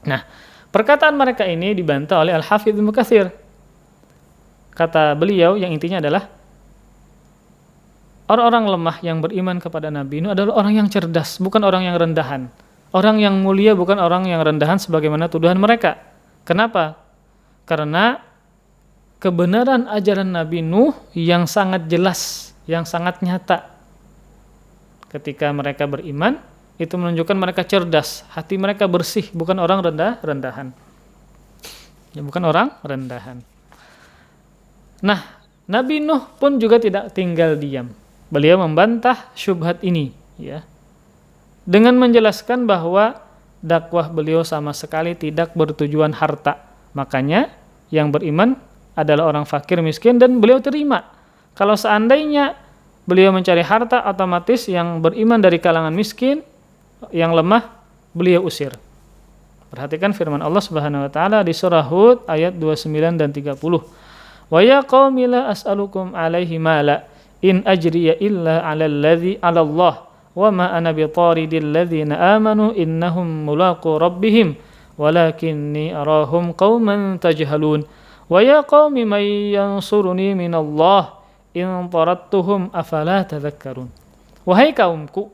[SPEAKER 1] Nah, perkataan mereka ini dibantah oleh Al-Hafidz Ibnu Katsir. Kata beliau yang intinya adalah orang-orang lemah yang beriman kepada Nabi Nuh adalah orang yang cerdas, bukan orang yang rendahan. Orang yang mulia bukan orang yang rendahan sebagaimana tuduhan mereka. Kenapa? Karena kebenaran ajaran Nabi Nuh yang sangat jelas, yang sangat nyata. Ketika mereka beriman, itu menunjukkan mereka cerdas, hati mereka bersih, bukan orang rendahan. Ya, bukan orang rendahan. Nah, Nabi Nuh pun juga tidak tinggal diam. Beliau membantah syubhat ini, ya, dengan menjelaskan bahwa dakwah beliau sama sekali tidak bertujuan harta. Makanya yang beriman adalah orang fakir miskin dan beliau terima. Kalau seandainya beliau mencari harta, otomatis yang beriman dari kalangan miskin, yang lemah, beliau usir. Perhatikan firman Allah Subhanahu wa taala di surah Hud ayat 29 dan 30. Wa ya qaumi la as'alukum alaihi mala in ajriya illa 'alal ladzi 'ala Allah wa ma ana bitaridil ladzina amanu innahum mulaqu rabbihim walakinni arahum qauman tajhalun. Wa ya qaumi may yansuruni minallah in tarattuhum afala tadhakkarun. Wahai kaumku,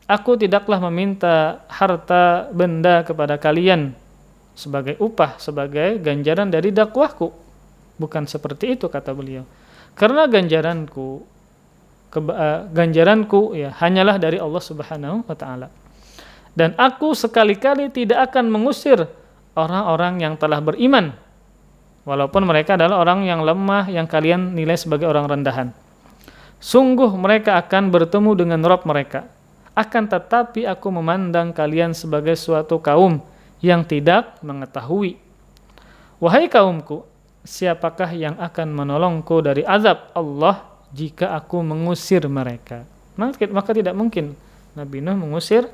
[SPEAKER 1] aku tidaklah meminta harta benda kepada kalian sebagai upah, sebagai ganjaran dari dakwahku. Bukan seperti itu, kata beliau. Karena ganjaranku ya hanyalah dari Allah Subhanahu wa taala. Dan aku sekali-kali tidak akan mengusir orang-orang yang telah beriman, walaupun mereka adalah orang yang lemah yang kalian nilai sebagai orang rendahan. Sungguh mereka akan bertemu dengan Rabb mereka. Akan tetapi aku memandang kalian sebagai suatu kaum yang tidak mengetahui. Wahai kaumku, siapakah yang akan menolongku dari azab Allah jika aku mengusir mereka? Maka tidak mungkin Nabi Nuh mengusir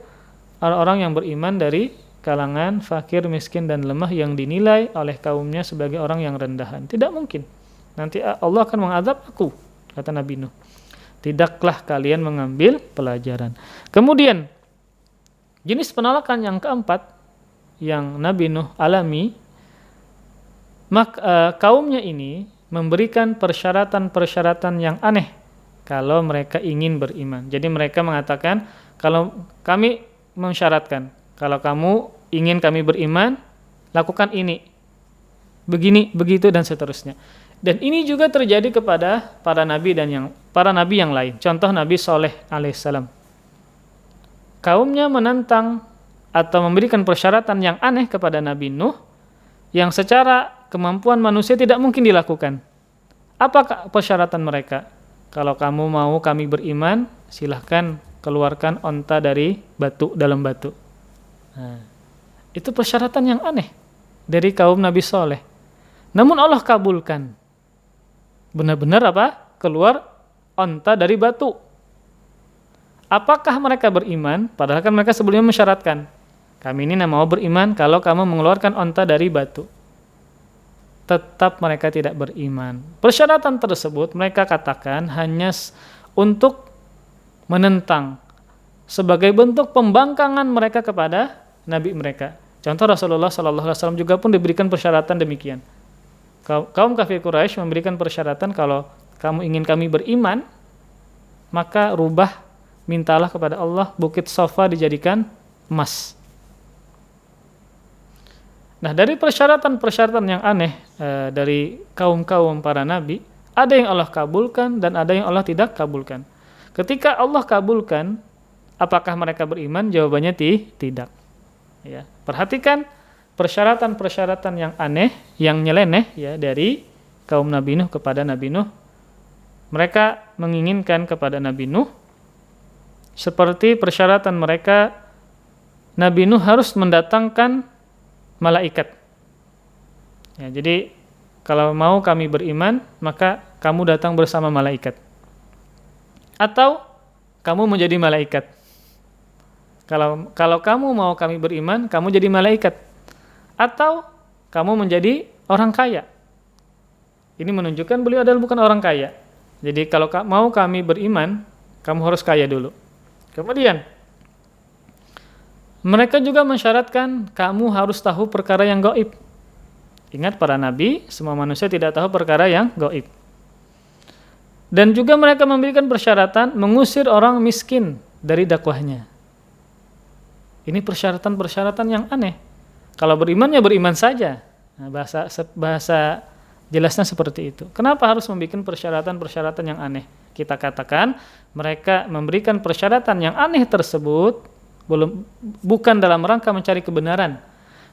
[SPEAKER 1] orang-orang yang beriman dari kalangan fakir, miskin, dan lemah yang dinilai oleh kaumnya sebagai orang yang rendahan. Tidak mungkin. Nanti Allah akan mengazab aku, kata Nabi Nuh. Tidaklah kalian mengambil pelajaran. Kemudian, jenis penolakan yang keempat yang Nabi Nuh alami, kaumnya ini memberikan persyaratan-persyaratan yang aneh kalau mereka ingin beriman. Jadi mereka mengatakan, kalau kami mensyaratkan, kalau kamu ingin kami beriman, lakukan ini, begini, begitu, dan seterusnya. Dan ini juga terjadi kepada para nabi yang lain. Contoh Nabi Shaleh alaihissalam. Kaumnya menantang atau memberikan persyaratan yang aneh kepada Nabi Nuh yang secara kemampuan manusia tidak mungkin dilakukan. Apa persyaratan mereka? Kalau kamu mau kami beriman, silahkan keluarkan onta dari dalam batu. Nah, itu persyaratan yang aneh dari kaum Nabi Shaleh. Namun Allah kabulkan. Benar-benar keluar onta dari batu. Apakah mereka beriman? Padahal kan mereka sebelumnya mensyaratkan, kami ini mau beriman kalau kamu mengeluarkan onta dari batu. Tetap mereka tidak beriman. Persyaratan tersebut mereka katakan hanya untuk menentang, sebagai bentuk pembangkangan mereka kepada Nabi mereka. Contoh Rasulullah SAW juga pun diberikan persyaratan demikian. Kaum kafir Quraisy memberikan persyaratan, kalau kamu ingin kami beriman, maka mintalah kepada Allah bukit Safa dijadikan emas. Nah, dari persyaratan-persyaratan yang aneh dari kaum-kaum para nabi, ada yang Allah kabulkan dan ada yang Allah tidak kabulkan. Ketika Allah kabulkan, apakah mereka beriman? Jawabannya tidak. Ya, perhatikan persyaratan-persyaratan yang aneh, yang nyeleneh ya dari kaum Nabi Nuh kepada Nabi Nuh. Mereka menginginkan kepada Nabi Nuh seperti persyaratan mereka, Nabi Nuh harus mendatangkan malaikat Ya, jadi kalau mau kami beriman, maka kamu datang bersama malaikat. Atau kamu menjadi malaikat. Kalau kamu mau kami beriman, kamu jadi malaikat. Atau kamu menjadi orang kaya. Ini menunjukkan beliau adalah bukan orang kaya. Jadi kalau mau kami beriman, kamu harus kaya dulu. Kemudian mereka juga mensyaratkan kamu harus tahu perkara yang gaib. Ingat para nabi, semua manusia tidak tahu perkara yang gaib. Dan juga mereka memberikan persyaratan mengusir orang miskin dari dakwahnya. Ini persyaratan-persyaratan yang aneh. Kalau beriman ya beriman saja. Nah, bahasa jelasnya seperti itu. Kenapa harus membuat persyaratan-persyaratan yang aneh? Kita katakan mereka memberikan persyaratan yang aneh tersebut bukan dalam rangka mencari kebenaran,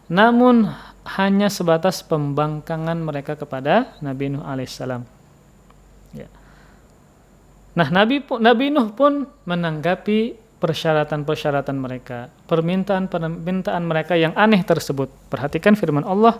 [SPEAKER 1] namun hanya sebatas pembangkangan mereka kepada Nabi Nuh alaihissalam. Ya. Nah, Nabi Nuh pun menanggapi persyaratan-persyaratan mereka, permintaan mereka yang aneh tersebut. Perhatikan firman Allah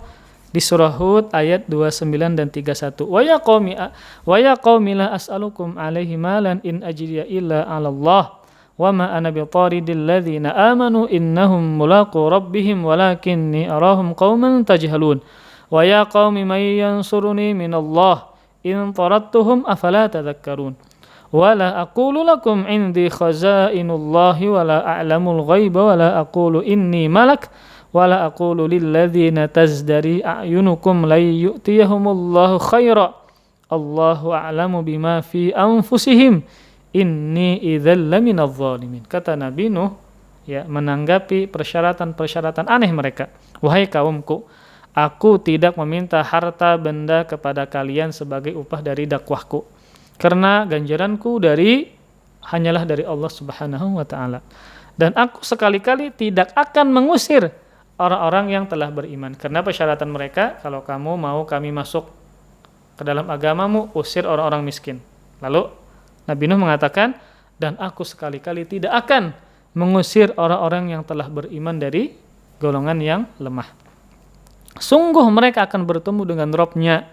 [SPEAKER 1] di surah Hud ayat 29 dan 31. Wa ya qaumi la as'alukum alaihi malan in ajriya illa 'ala Allah wa ma ana bitaridil ladzina amanu innahum mulaqu rabbihim walakinni arahum qauman tajhalun. Wa ya qaumi may yansuruni minallah in taradtuhum afala tadhakkarun. Wala aqulu lakum indi khaza'inullahi wala a'lamul ghaiba wala aqulu inni malak wala aqulu lilladzina tazdari a'yunukum lay yu'tiyahumullahu khaira Allahu a'lamu bima fi anfusihim inni idzal laminadh dhalimin. Kata Nabi Nuh ya, menanggapi persyaratan-persyaratan aneh mereka. Wahai kaumku, aku tidak meminta harta benda kepada kalian sebagai upah dari dakwahku, karena ganjaranku hanyalah dari Allah Subhanahu wa taala. Dan aku sekali-kali tidak akan mengusir orang-orang yang telah beriman. Karena persyaratan mereka, kalau kamu mau kami masuk ke dalam agamamu, usir orang-orang miskin. Lalu Nabi Nuh mengatakan, dan aku sekali-kali tidak akan mengusir orang-orang yang telah beriman dari golongan yang lemah. Sungguh mereka akan bertemu dengan Rabb-nya,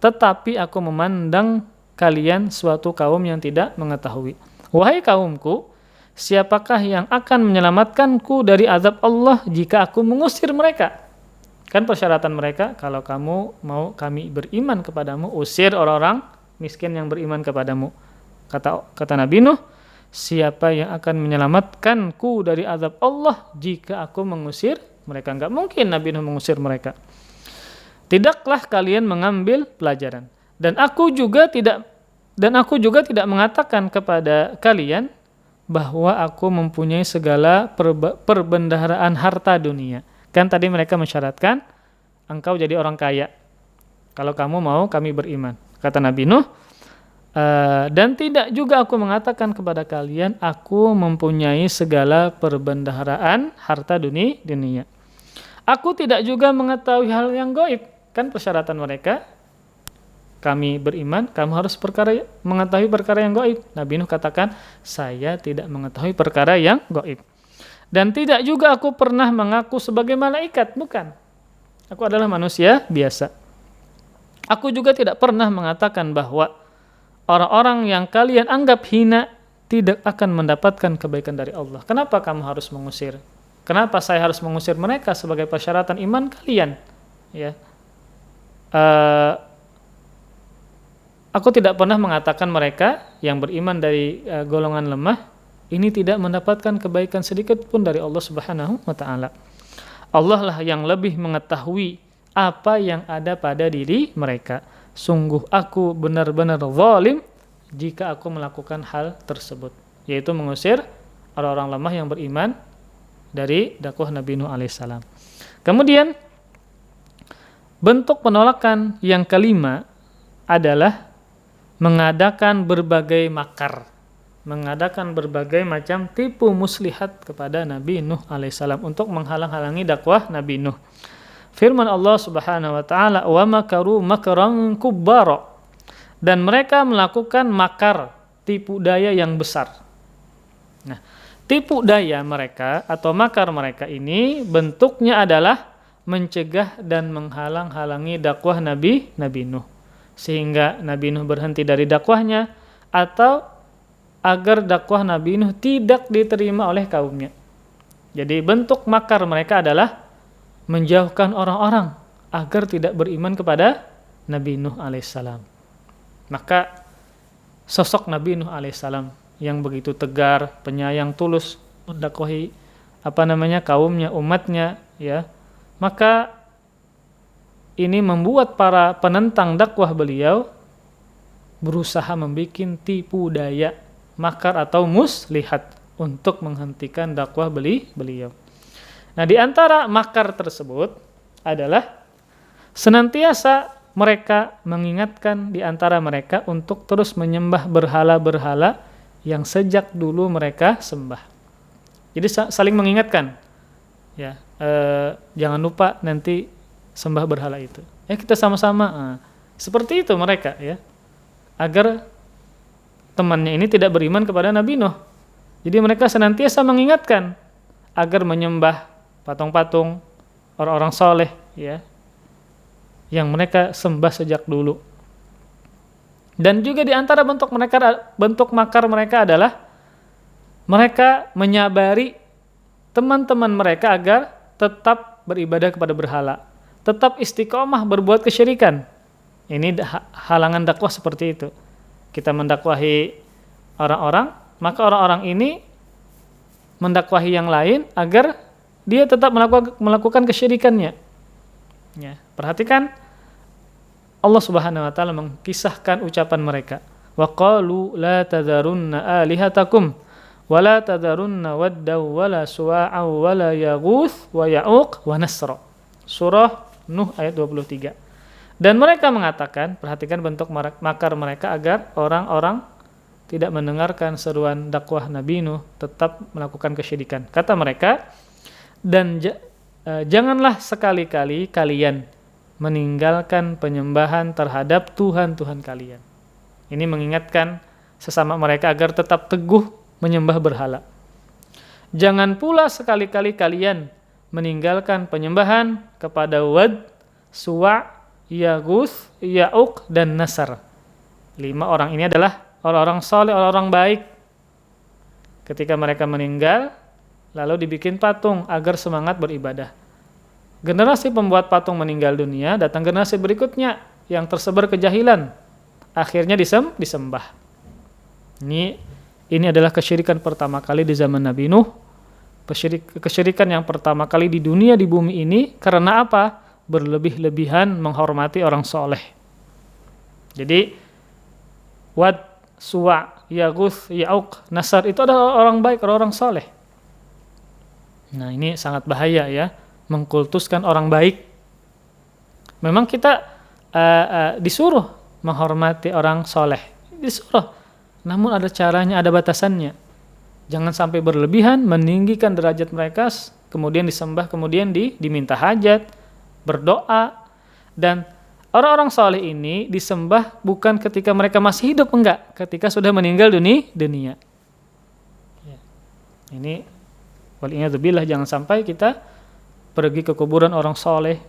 [SPEAKER 1] tetapi aku memandang kalian suatu kaum yang tidak mengetahui. Wahai kaumku, siapakah yang akan menyelamatkanku dari azab Allah jika aku mengusir mereka? Kan persyaratan mereka, kalau kamu mau kami beriman kepadamu, usir orang-orang miskin yang beriman kepadamu. Kata Nabi Nuh, siapa yang akan menyelamatkanku dari azab Allah jika aku mengusir mereka? Enggak mungkin Nabi Nuh mengusir mereka. Tidaklah kalian mengambil pelajaran. Dan aku juga tidak mengatakan kepada kalian bahwa aku mempunyai segala perbendaharaan harta dunia. Kan tadi mereka mensyaratkan engkau jadi orang kaya kalau kamu mau kami beriman. Kata Nabi Nuh, dan tidak juga aku mengatakan kepada kalian aku mempunyai segala perbendaharaan harta dunia. Aku tidak juga mengetahui hal yang gaib. Kan persyaratan mereka, kami beriman, kamu harus mengetahui perkara yang gaib. Nabi Nuh katakan, saya tidak mengetahui perkara yang gaib. Dan tidak juga aku pernah mengaku sebagai malaikat, bukan. Aku adalah manusia biasa. Aku juga tidak pernah mengatakan bahwa orang-orang yang kalian anggap hina tidak akan mendapatkan kebaikan dari Allah. Kenapa kamu harus mengusir? Kenapa saya harus mengusir mereka sebagai persyaratan iman kalian? Ya. Aku tidak pernah mengatakan mereka yang beriman dari golongan lemah ini tidak mendapatkan kebaikan sedikit pun dari Allah Subhanahu wa taala. Allah lah yang lebih mengetahui apa yang ada pada diri mereka. Sungguh aku benar-benar zalim jika aku melakukan hal tersebut, yaitu mengusir orang-orang lemah yang beriman dari dakwah Nabi Nuh alaihissalam. Kemudian bentuk penolakan yang kelima adalah mengadakan berbagai makar, mengadakan berbagai macam tipu muslihat kepada Nabi Nuh alaihissalam untuk menghalang-halangi dakwah Nabi Nuh. Firman Allah Subhanahu wa taala, "Wa makaru makran kubbara." Dan mereka melakukan makar, tipu daya yang besar. Nah, tipu daya mereka atau makar mereka ini bentuknya adalah mencegah dan menghalang-halangi dakwah Nabi Nuh sehingga Nabi Nuh berhenti dari dakwahnya, atau agar dakwah Nabi Nuh tidak diterima oleh kaumnya. Jadi bentuk makar mereka adalah menjauhkan orang-orang agar tidak beriman kepada Nabi Nuh alaihissalam. Maka sosok Nabi Nuh alaihissalam yang begitu tegar, penyayang, tulus mendakwahi kaumnya, umatnya, ya. Maka ini membuat para penentang dakwah beliau berusaha membuat tipu daya, makar atau muslihat untuk menghentikan dakwah beliau. Nah, di antara makar tersebut adalah senantiasa mereka mengingatkan di antara mereka untuk terus menyembah berhala-berhala yang sejak dulu mereka sembah. Jadi saling mengingatkan, ya, jangan lupa nanti sembah berhala itu. Kita sama-sama. Seperti itu mereka, ya, agar temannya ini tidak beriman kepada Nabi Nuh. Jadi mereka senantiasa mengingatkan agar menyembah patung-patung orang-orang soleh, ya, yang mereka sembah sejak dulu. Dan juga di antara bentuk makar mereka adalah mereka menyabari teman-teman mereka agar tetap beribadah kepada berhala, tetap istiqomah berbuat kesyirikan. Ini halangan dakwah seperti itu. Kita mendakwahi orang-orang, maka orang-orang ini mendakwahi yang lain agar dia tetap melakukan kesyirikannya. Ya, perhatikan Allah Subhanahu wa taala mengkisahkan ucapan mereka. Wa qalu la tadharunna alihatakum wa la tadharunna waddaw wa la suwa'a wa la yaghuth wa ya'uq wa nasra. Surah Nuh ayat 23. Dan mereka mengatakan, perhatikan bentuk makar mereka agar orang-orang tidak mendengarkan seruan dakwah Nabi Nuh, tetap melakukan kesyirikan. Kata mereka, dan janganlah sekali-kali kalian meninggalkan penyembahan terhadap Tuhan-Tuhan kalian. Ini mengingatkan sesama mereka agar tetap teguh menyembah berhala. Jangan pula sekali-kali kalian meninggalkan penyembahan kepada Wad, Suwa', Yaghuth, Ya'uq, dan Nasr. 5 orang ini adalah orang-orang soleh, orang-orang baik. Ketika mereka meninggal, lalu dibikin patung agar semangat beribadah. Generasi pembuat patung meninggal dunia, datang generasi berikutnya yang tersebar kejahilan, akhirnya disembah. Ini adalah kesyirikan pertama kali di zaman Nabi Nuh. Kesyirikan yang pertama kali di dunia, di bumi ini. Karena apa? Berlebih-lebihan menghormati orang soleh. Jadi Wad, Suwa', Yaghuth, Ya'uq, Nasr itu adalah orang baik, orang soleh. Nah, ini sangat bahaya, ya, mengkultuskan orang baik. Memang kita disuruh menghormati orang soleh, disuruh. Namun ada caranya, ada batasannya. Jangan sampai berlebihan, meninggikan derajat mereka, kemudian disembah, kemudian diminta hajat, berdoa. Dan orang-orang soleh ini disembah bukan ketika mereka masih hidup, enggak, ketika sudah meninggal dunia. Ya. Ini waliyadzubillah, jangan sampai kita pergi ke kuburan orang soleh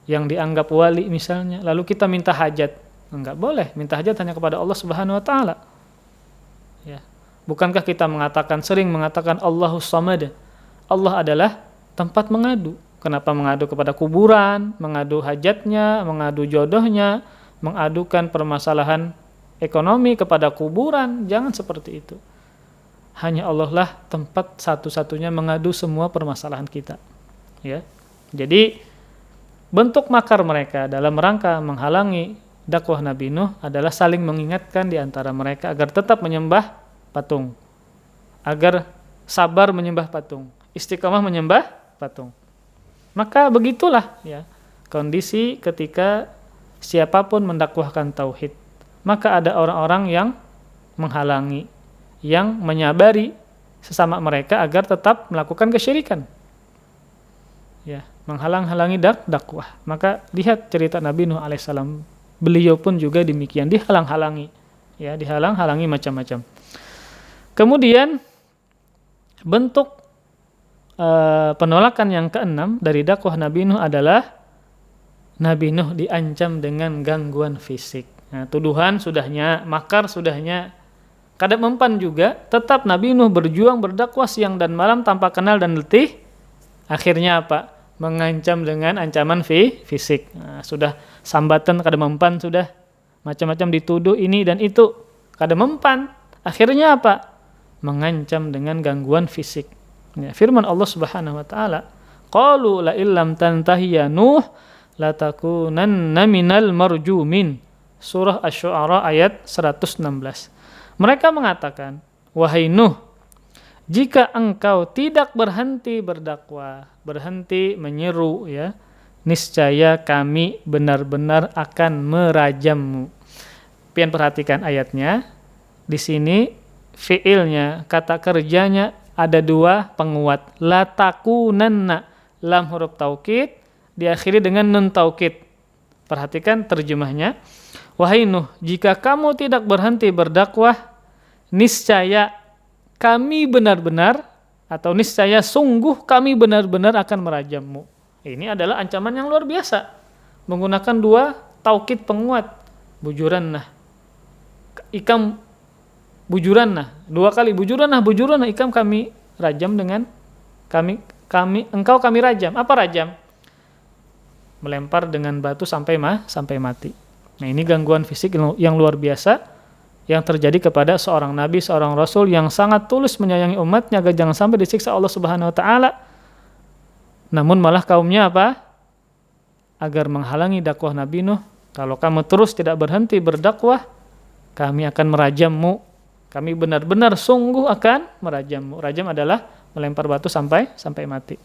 [SPEAKER 1] yang dianggap wali misalnya, lalu kita minta hajat. Enggak boleh, minta hajat hanya kepada Allah Subhanahu wa taala. Ya. Bukankah kita sering mengatakan Allahus Samad? Allah adalah tempat mengadu. Kenapa mengadu kepada kuburan, mengadu hajatnya, mengadu jodohnya, mengadukan permasalahan ekonomi kepada kuburan? Jangan seperti itu. Hanya Allah lah tempat satu-satunya mengadu semua permasalahan kita. Ya. Jadi bentuk makar mereka dalam rangka menghalangi dakwah Nabi Nuh adalah saling mengingatkan di antara mereka agar tetap menyembah patung, agar sabar menyembah patung, istiqamah menyembah patung. Maka begitulah, ya, kondisi ketika siapapun mendakwahkan tauhid, maka ada orang-orang yang menghalangi, yang menyabari sesama mereka agar tetap melakukan kesyirikan. Ya, menghalang-halangi dakwah. Maka lihat cerita Nabi Nuh alaihissalam, beliau pun juga demikian, dihalang-halangi, ya, dihalang-halangi macam-macam. Kemudian bentuk penolakan yang keenam dari dakwah Nabi Nuh adalah Nabi Nuh diancam dengan gangguan fisik. Nah, tuduhan sudahnya, makar sudahnya, kadang mempan juga, tetap Nabi Nuh berjuang berdakwah siang dan malam tanpa kenal dan letih. Akhirnya apa? Mengancam dengan ancaman fisik. Nah, sudah sambatan kadang mempan, sudah macam-macam dituduh ini dan itu, kadang mempan. Akhirnya apa? Mengancam dengan gangguan fisik. Ya, firman Allah Subhanahu wa taala, qalu la illam tantahi ya Nuh latakunanna minal marjumin. Surah Asy-Syu'ara ayat 116. Mereka mengatakan, wahai Nuh, jika engkau tidak berhenti berdakwah, berhenti menyeru, ya, niscaya kami benar-benar akan merajammu. Pian perhatikan ayatnya. Di sini fiilnya, kata kerjanya ada dua penguat. La takunanna, lam huruf taukid, diakhiri dengan nun taukid. Perhatikan terjemahnya. Wahai Nuh, jika kamu tidak berhenti berdakwah, niscaya kami benar-benar, atau niscaya sungguh kami benar-benar akan merajammu. Ini adalah ancaman yang luar biasa. Menggunakan dua taukid penguat. Bujuran nah. Ikam bujuran nah. Dua kali bujuran nah, ikam kami rajam dengan engkau kami rajam. Apa rajam? Melempar dengan batu sampai mati. Nah, ini gangguan fisik yang luar biasa yang terjadi kepada seorang nabi, seorang rasul yang sangat tulus menyayangi umatnya agar jangan sampai disiksa Allah Subhanahu wa taala. Namun malah kaumnya apa? Agar menghalangi dakwah Nabi Nuh, kalau kamu terus tidak berhenti berdakwah, kami akan merajammu. Kami benar-benar sungguh akan merajammu. Rajam adalah melempar batu sampai mati.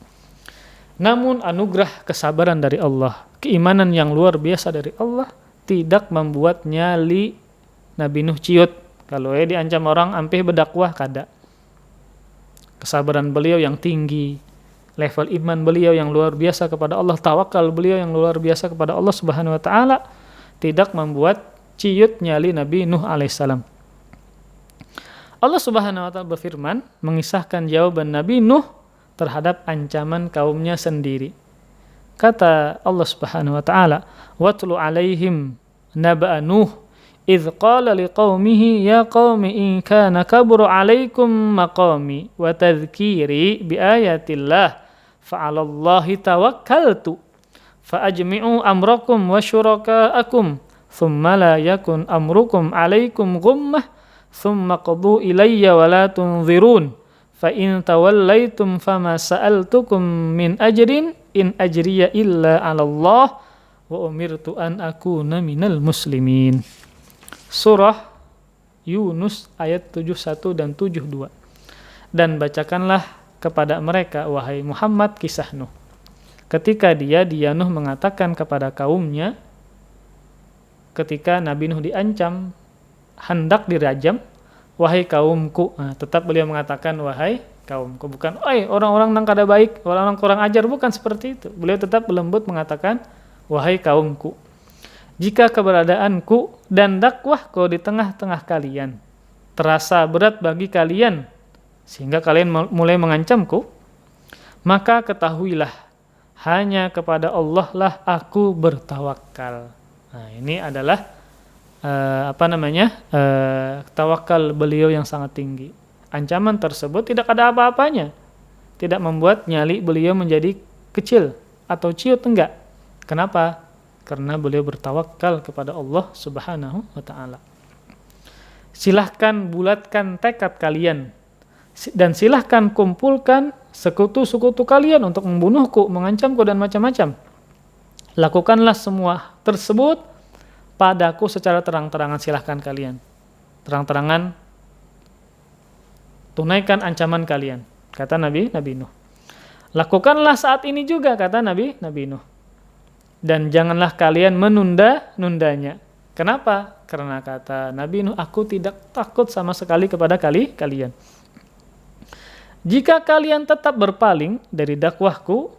[SPEAKER 1] Namun anugerah kesabaran dari Allah, keimanan yang luar biasa dari Allah, tidak membuat nyali Nabi Nuh ciut. Kalau diancam orang ampih berdakwah kada. Kesabaran beliau yang tinggi, level iman beliau yang luar biasa kepada Allah, tawakal beliau yang luar biasa kepada Allah Subhanahu wa taala, tidak membuat ciut nyali Nabi Nuh alaihissalam. Allah Subhanahu wa taala berfirman mengisahkan jawaban Nabi Nuh terhadap ancaman kaumnya sendiri. Kata Allah Subhanahu wa taala, "Watlu 'alaihim naba'a Nuh idz qala liqaumihi ya qaumi in kana kabura 'alaikum maqami wa tadhkiri bi ayatillah fa 'alallahi tawakkaltu fa ajmi'u amrakum wa syuraka'akum thumma la yakun amrukum 'alaikum ghummah thumma qadu ilayya wa la tunzirun fa in tawallaitum fama sa'altukum min ajrin in ajriya illa 'ala Allah wa umirtu an akuna minal muslimin." Surah Yunus ayat 71 dan 72. Dan bacakanlah kepada mereka, wahai Muhammad, kisah Nuh. Ketika dia Nuh mengatakan kepada kaumnya, ketika Nabi Nuh diancam hendak dirajam, wahai kaumku. Nah, tetap beliau mengatakan wahai kaumku, bukan orang-orang yang kada baik, orang-orang kurang ajar, bukan seperti itu. Beliau tetap lembut mengatakan wahai kaumku, jika keberadaanku dan dakwahku di tengah-tengah kalian terasa berat bagi kalian sehingga kalian mulai mengancamku, maka ketahuilah hanya kepada Allah lah aku bertawakal. Nah, ini adalah tawakal beliau yang sangat tinggi. Ancaman tersebut tidak ada apa-apanya, tidak membuat nyali beliau menjadi kecil atau ciut, enggak. Kenapa? Karena beliau bertawakal kepada Allah Subhanahu wa taala. Silahkan bulatkan tekad kalian dan silahkan kumpulkan sekutu-sekutu kalian untuk membunuhku, mengancamku dan macam-macam. Lakukanlah semua tersebut padaku secara terang-terangan, silahkan kalian. Terang-terangan tunaikan ancaman kalian, kata Nabi Nuh. Lakukanlah saat ini juga, kata Nabi Nuh. Dan janganlah kalian menunda-nundanya. Kenapa? Karena kata Nabi Nuh, aku tidak takut sama sekali kepada kalian. Jika kalian tetap berpaling dari dakwahku,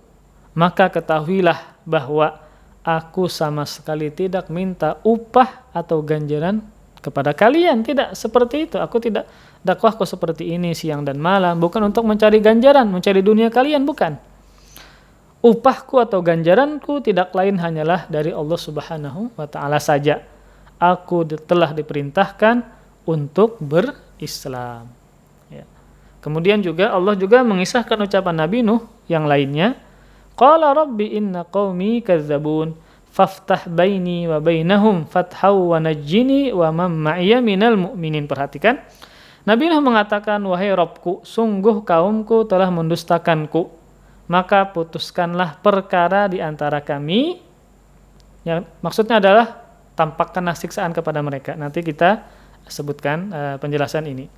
[SPEAKER 1] maka ketahuilah bahwa aku sama sekali tidak minta upah atau ganjaran kepada kalian. Tidak seperti itu. Aku tidak dakwahku seperti ini siang dan malam. Bukan untuk mencari ganjaran, mencari dunia kalian, bukan. Upahku atau ganjaranku tidak lain hanyalah dari Allah Subhanahu wa Ta'ala saja. Aku telah diperintahkan untuk berislam. Ya. Kemudian juga Allah juga mengisahkan ucapan Nabi Nuh yang lainnya. Qala rabbi inna qaumi kazzabun faftah baini wa bainahum fathaw wa najjini wa man ma'iya minal mu'minin. Perhatikan. Nabi Nuh mengatakan, wahai Rabbku, sungguh kaumku telah mendustakanku. Maka putuskanlah perkara di antara kami. Yang maksudnya adalah tampakkanlah siksaan kepada mereka. Nanti kita sebutkan penjelasan ini.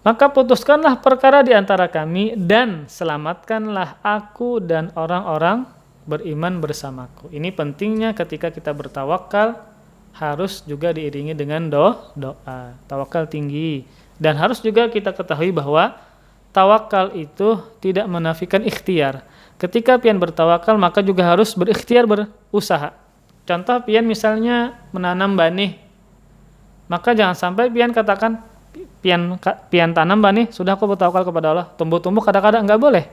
[SPEAKER 1] Maka putuskanlah perkara di antara kami dan selamatkanlah aku dan orang-orang beriman bersamaku. Ini pentingnya ketika kita bertawakal harus juga diiringi dengan doa. Tawakal tinggi. Dan harus juga kita ketahui bahwa tawakal itu tidak menafikan ikhtiar. Ketika pian bertawakal maka juga harus berikhtiar, berusaha. Contoh pian misalnya menanam benih. Maka jangan sampai pian katakan pian tanam benih, sudah aku bertawakal kepada Allah, tumbuh-tumbuh kadang-kadang enggak boleh.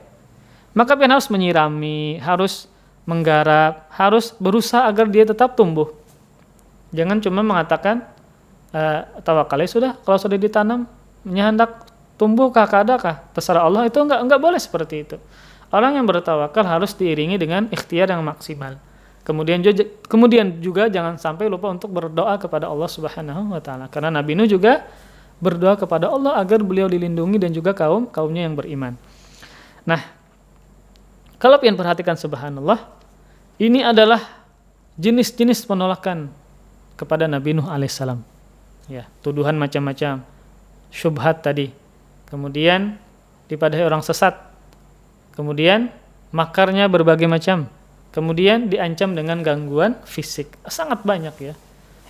[SPEAKER 1] Maka pian harus menyirami, harus menggarap, harus berusaha agar dia tetap tumbuh. Jangan cuma mengatakan tawakalnya sudah, kalau sudah ditanam hendak tumbuhkah, keadakah, terserah Allah, itu enggak boleh seperti itu. Orang yang bertawakal harus diiringi dengan ikhtiar yang maksimal. Kemudian juga jangan sampai lupa untuk berdoa kepada Allah Subhanahu wa Ta'ala. Karena Nabi Nuh juga berdoa kepada Allah agar beliau dilindungi dan juga kaumnya yang beriman. Nah, kalau pian perhatikan subhanallah, ini adalah jenis-jenis penolakan kepada Nabi Nuh alaihissalam. Ya, tuduhan macam-macam, syubhat tadi. Kemudian dipadahi orang sesat. Kemudian makarnya berbagai macam. Kemudian diancam dengan gangguan fisik. Sangat banyak ya.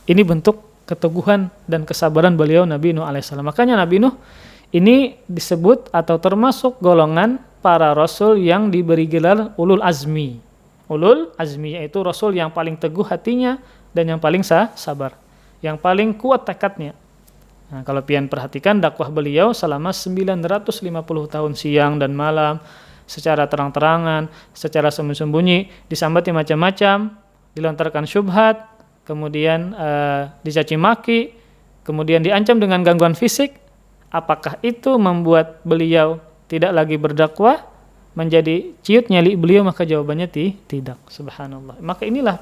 [SPEAKER 1] Ini bentuk keteguhan dan kesabaran beliau Nabi Nuh alaihissalam. Makanya Nabi Nuh ini disebut atau termasuk golongan para rasul yang diberi gelar ulul azmi. Ulul azmi yaitu rasul yang paling teguh hatinya dan yang paling sabar. Yang paling kuat tekadnya. Nah, kalau pian perhatikan dakwah beliau selama 950 tahun siang dan malam, secara terang-terangan, secara sembunyi-sembunyi, disambati macam-macam, dilontarkan syubhat, kemudian dicaci maki, kemudian diancam dengan gangguan fisik. Apakah itu membuat beliau tidak lagi berdakwah, menjadi ciut nyali beliau? Maka jawabannya tidak. Subhanallah. Maka inilah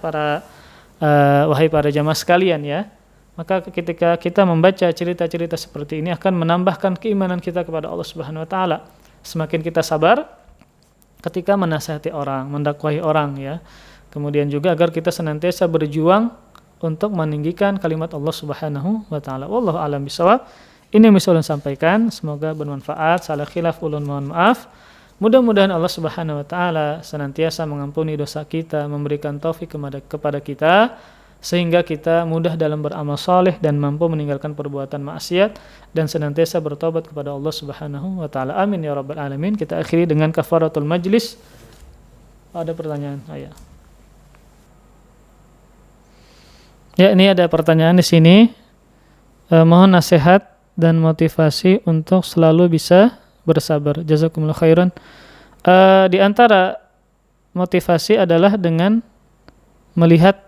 [SPEAKER 1] wahai para jamaah sekalian ya. Maka ketika kita membaca cerita-cerita seperti ini akan menambahkan keimanan kita kepada Allah Subhanahu wa Ta'ala. Semakin kita sabar ketika menasihati orang, mendakwahi orang ya. Kemudian juga agar kita senantiasa berjuang untuk meninggikan kalimat Allah Subhanahu wa Ta'ala. Wallahu a'lam bishawab. Ini yang bisa ulun sampaikan, semoga bermanfaat. Salah khilaf ulun mohon maaf. Mudah-mudahan Allah Subhanahu wa Ta'ala senantiasa mengampuni dosa kita, memberikan taufik kepada kita, sehingga kita mudah dalam beramal saleh dan mampu meninggalkan perbuatan maksiat dan senantiasa bertobat kepada Allah Subhanahu wa Ta'ala. Amin ya rabbal alamin. Kita akhiri dengan kafaratul majlis. Ada pertanyaan? Ya, ini ada pertanyaan di sini. Mohon nasihat dan motivasi untuk selalu bisa bersabar. Jazakumullah khairan. Di antara motivasi adalah dengan melihat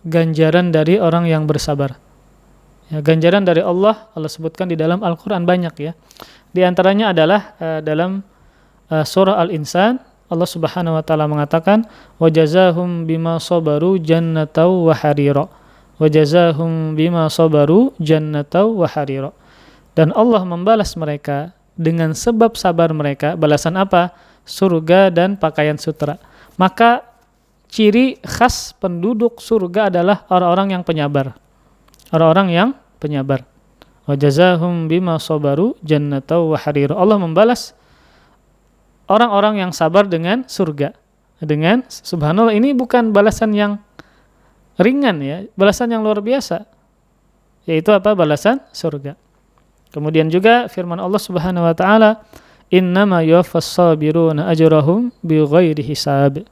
[SPEAKER 1] ganjaran dari orang yang bersabar. Ya, ganjaran dari Allah sebutkan di dalam Al-Quran banyak ya. Di antaranya adalah dalam surah Al-Insan, Allah Subhanahu wa Ta'ala mengatakan, وَجَزَاهُمْ بِمَا صَبَرُوا جَنَّةً وَحَرِيرًا وَجَزَاهُمْ بِمَا صَبَرُوا جَنَّةً وَحَرِيرًا. Dan Allah membalas mereka dengan sebab sabar mereka. Balasan apa? Surga dan pakaian sutra. Maka ciri khas penduduk surga adalah orang-orang yang penyabar. Orang-orang yang penyabar. Wa jazahum bima sabaru jannatan wa harira. Allah membalas orang-orang yang sabar dengan surga. Dengan subhanallah, ini bukan balasan yang ringan ya, balasan yang luar biasa. Yaitu apa? Balasan surga. Kemudian juga firman Allah Subhanahu wa Ta'ala, innama yuwaffas sabiruna ajrahum bighairi hisab.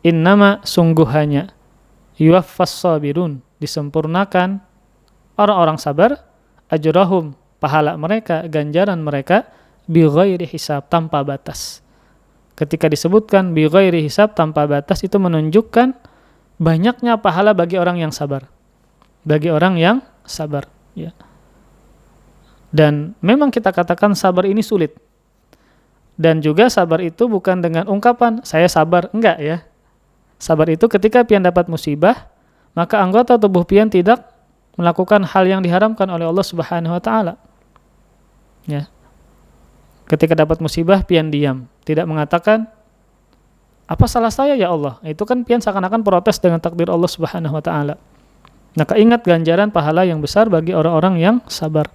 [SPEAKER 1] Innama sungguh hanya yuwaffas sabirun disempurnakan Orang-orang sabar, ajrahum, pahala mereka, ganjaran mereka, bighairi hisab, tanpa batas. Ketika disebutkan bighairi hisab, tanpa batas, itu menunjukkan banyaknya pahala bagi orang yang sabar. Bagi orang yang sabar. Ya. Dan memang kita katakan sabar ini sulit. Dan juga sabar itu bukan dengan ungkapan, saya sabar. Enggak ya. Sabar itu ketika pian dapat musibah, maka anggota tubuh pian tidak melakukan hal yang diharamkan oleh Allah Subhanahu wa taala. Ya. Ketika dapat musibah pian diam, tidak mengatakan apa salah saya ya Allah. Itu kan pian seakan-akan protes dengan takdir Allah Subhanahu wa taala. Maka ingat ganjaran pahala yang besar bagi orang-orang yang sabar.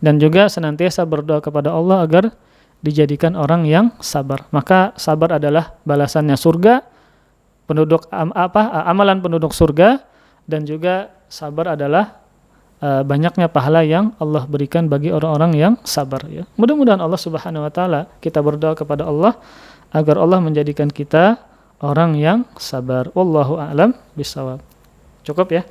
[SPEAKER 1] Dan juga senantiasa berdoa kepada Allah agar dijadikan orang yang sabar. Maka sabar adalah balasannya surga, amalan penduduk surga, dan juga sabar adalah banyaknya pahala yang Allah berikan bagi orang-orang yang sabar. Ya. Mudah-mudahan Allah Subhanahu wa taala, kita berdoa kepada Allah agar Allah menjadikan kita orang yang sabar. Wallahu a'lam bishawab. Cukup ya?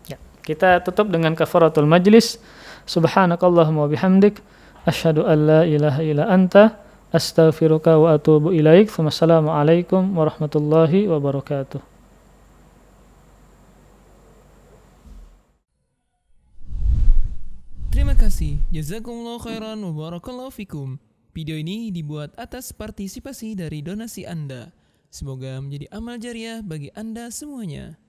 [SPEAKER 1] Ya. Kita tutup dengan kafaratul majlis. Subhanakallahumma wa bihamdik, asyhadu an la ilaha illa anta, astaghfiruka wa atubu ilaik. Wassalamualaikum warahmatullahi wabarakatuh.
[SPEAKER 2] Terima kasih. Jazakumullah khairan wa barakallahu fikum. Video ini dibuat atas partisipasi dari donasi Anda. Semoga menjadi amal jariah bagi Anda semuanya.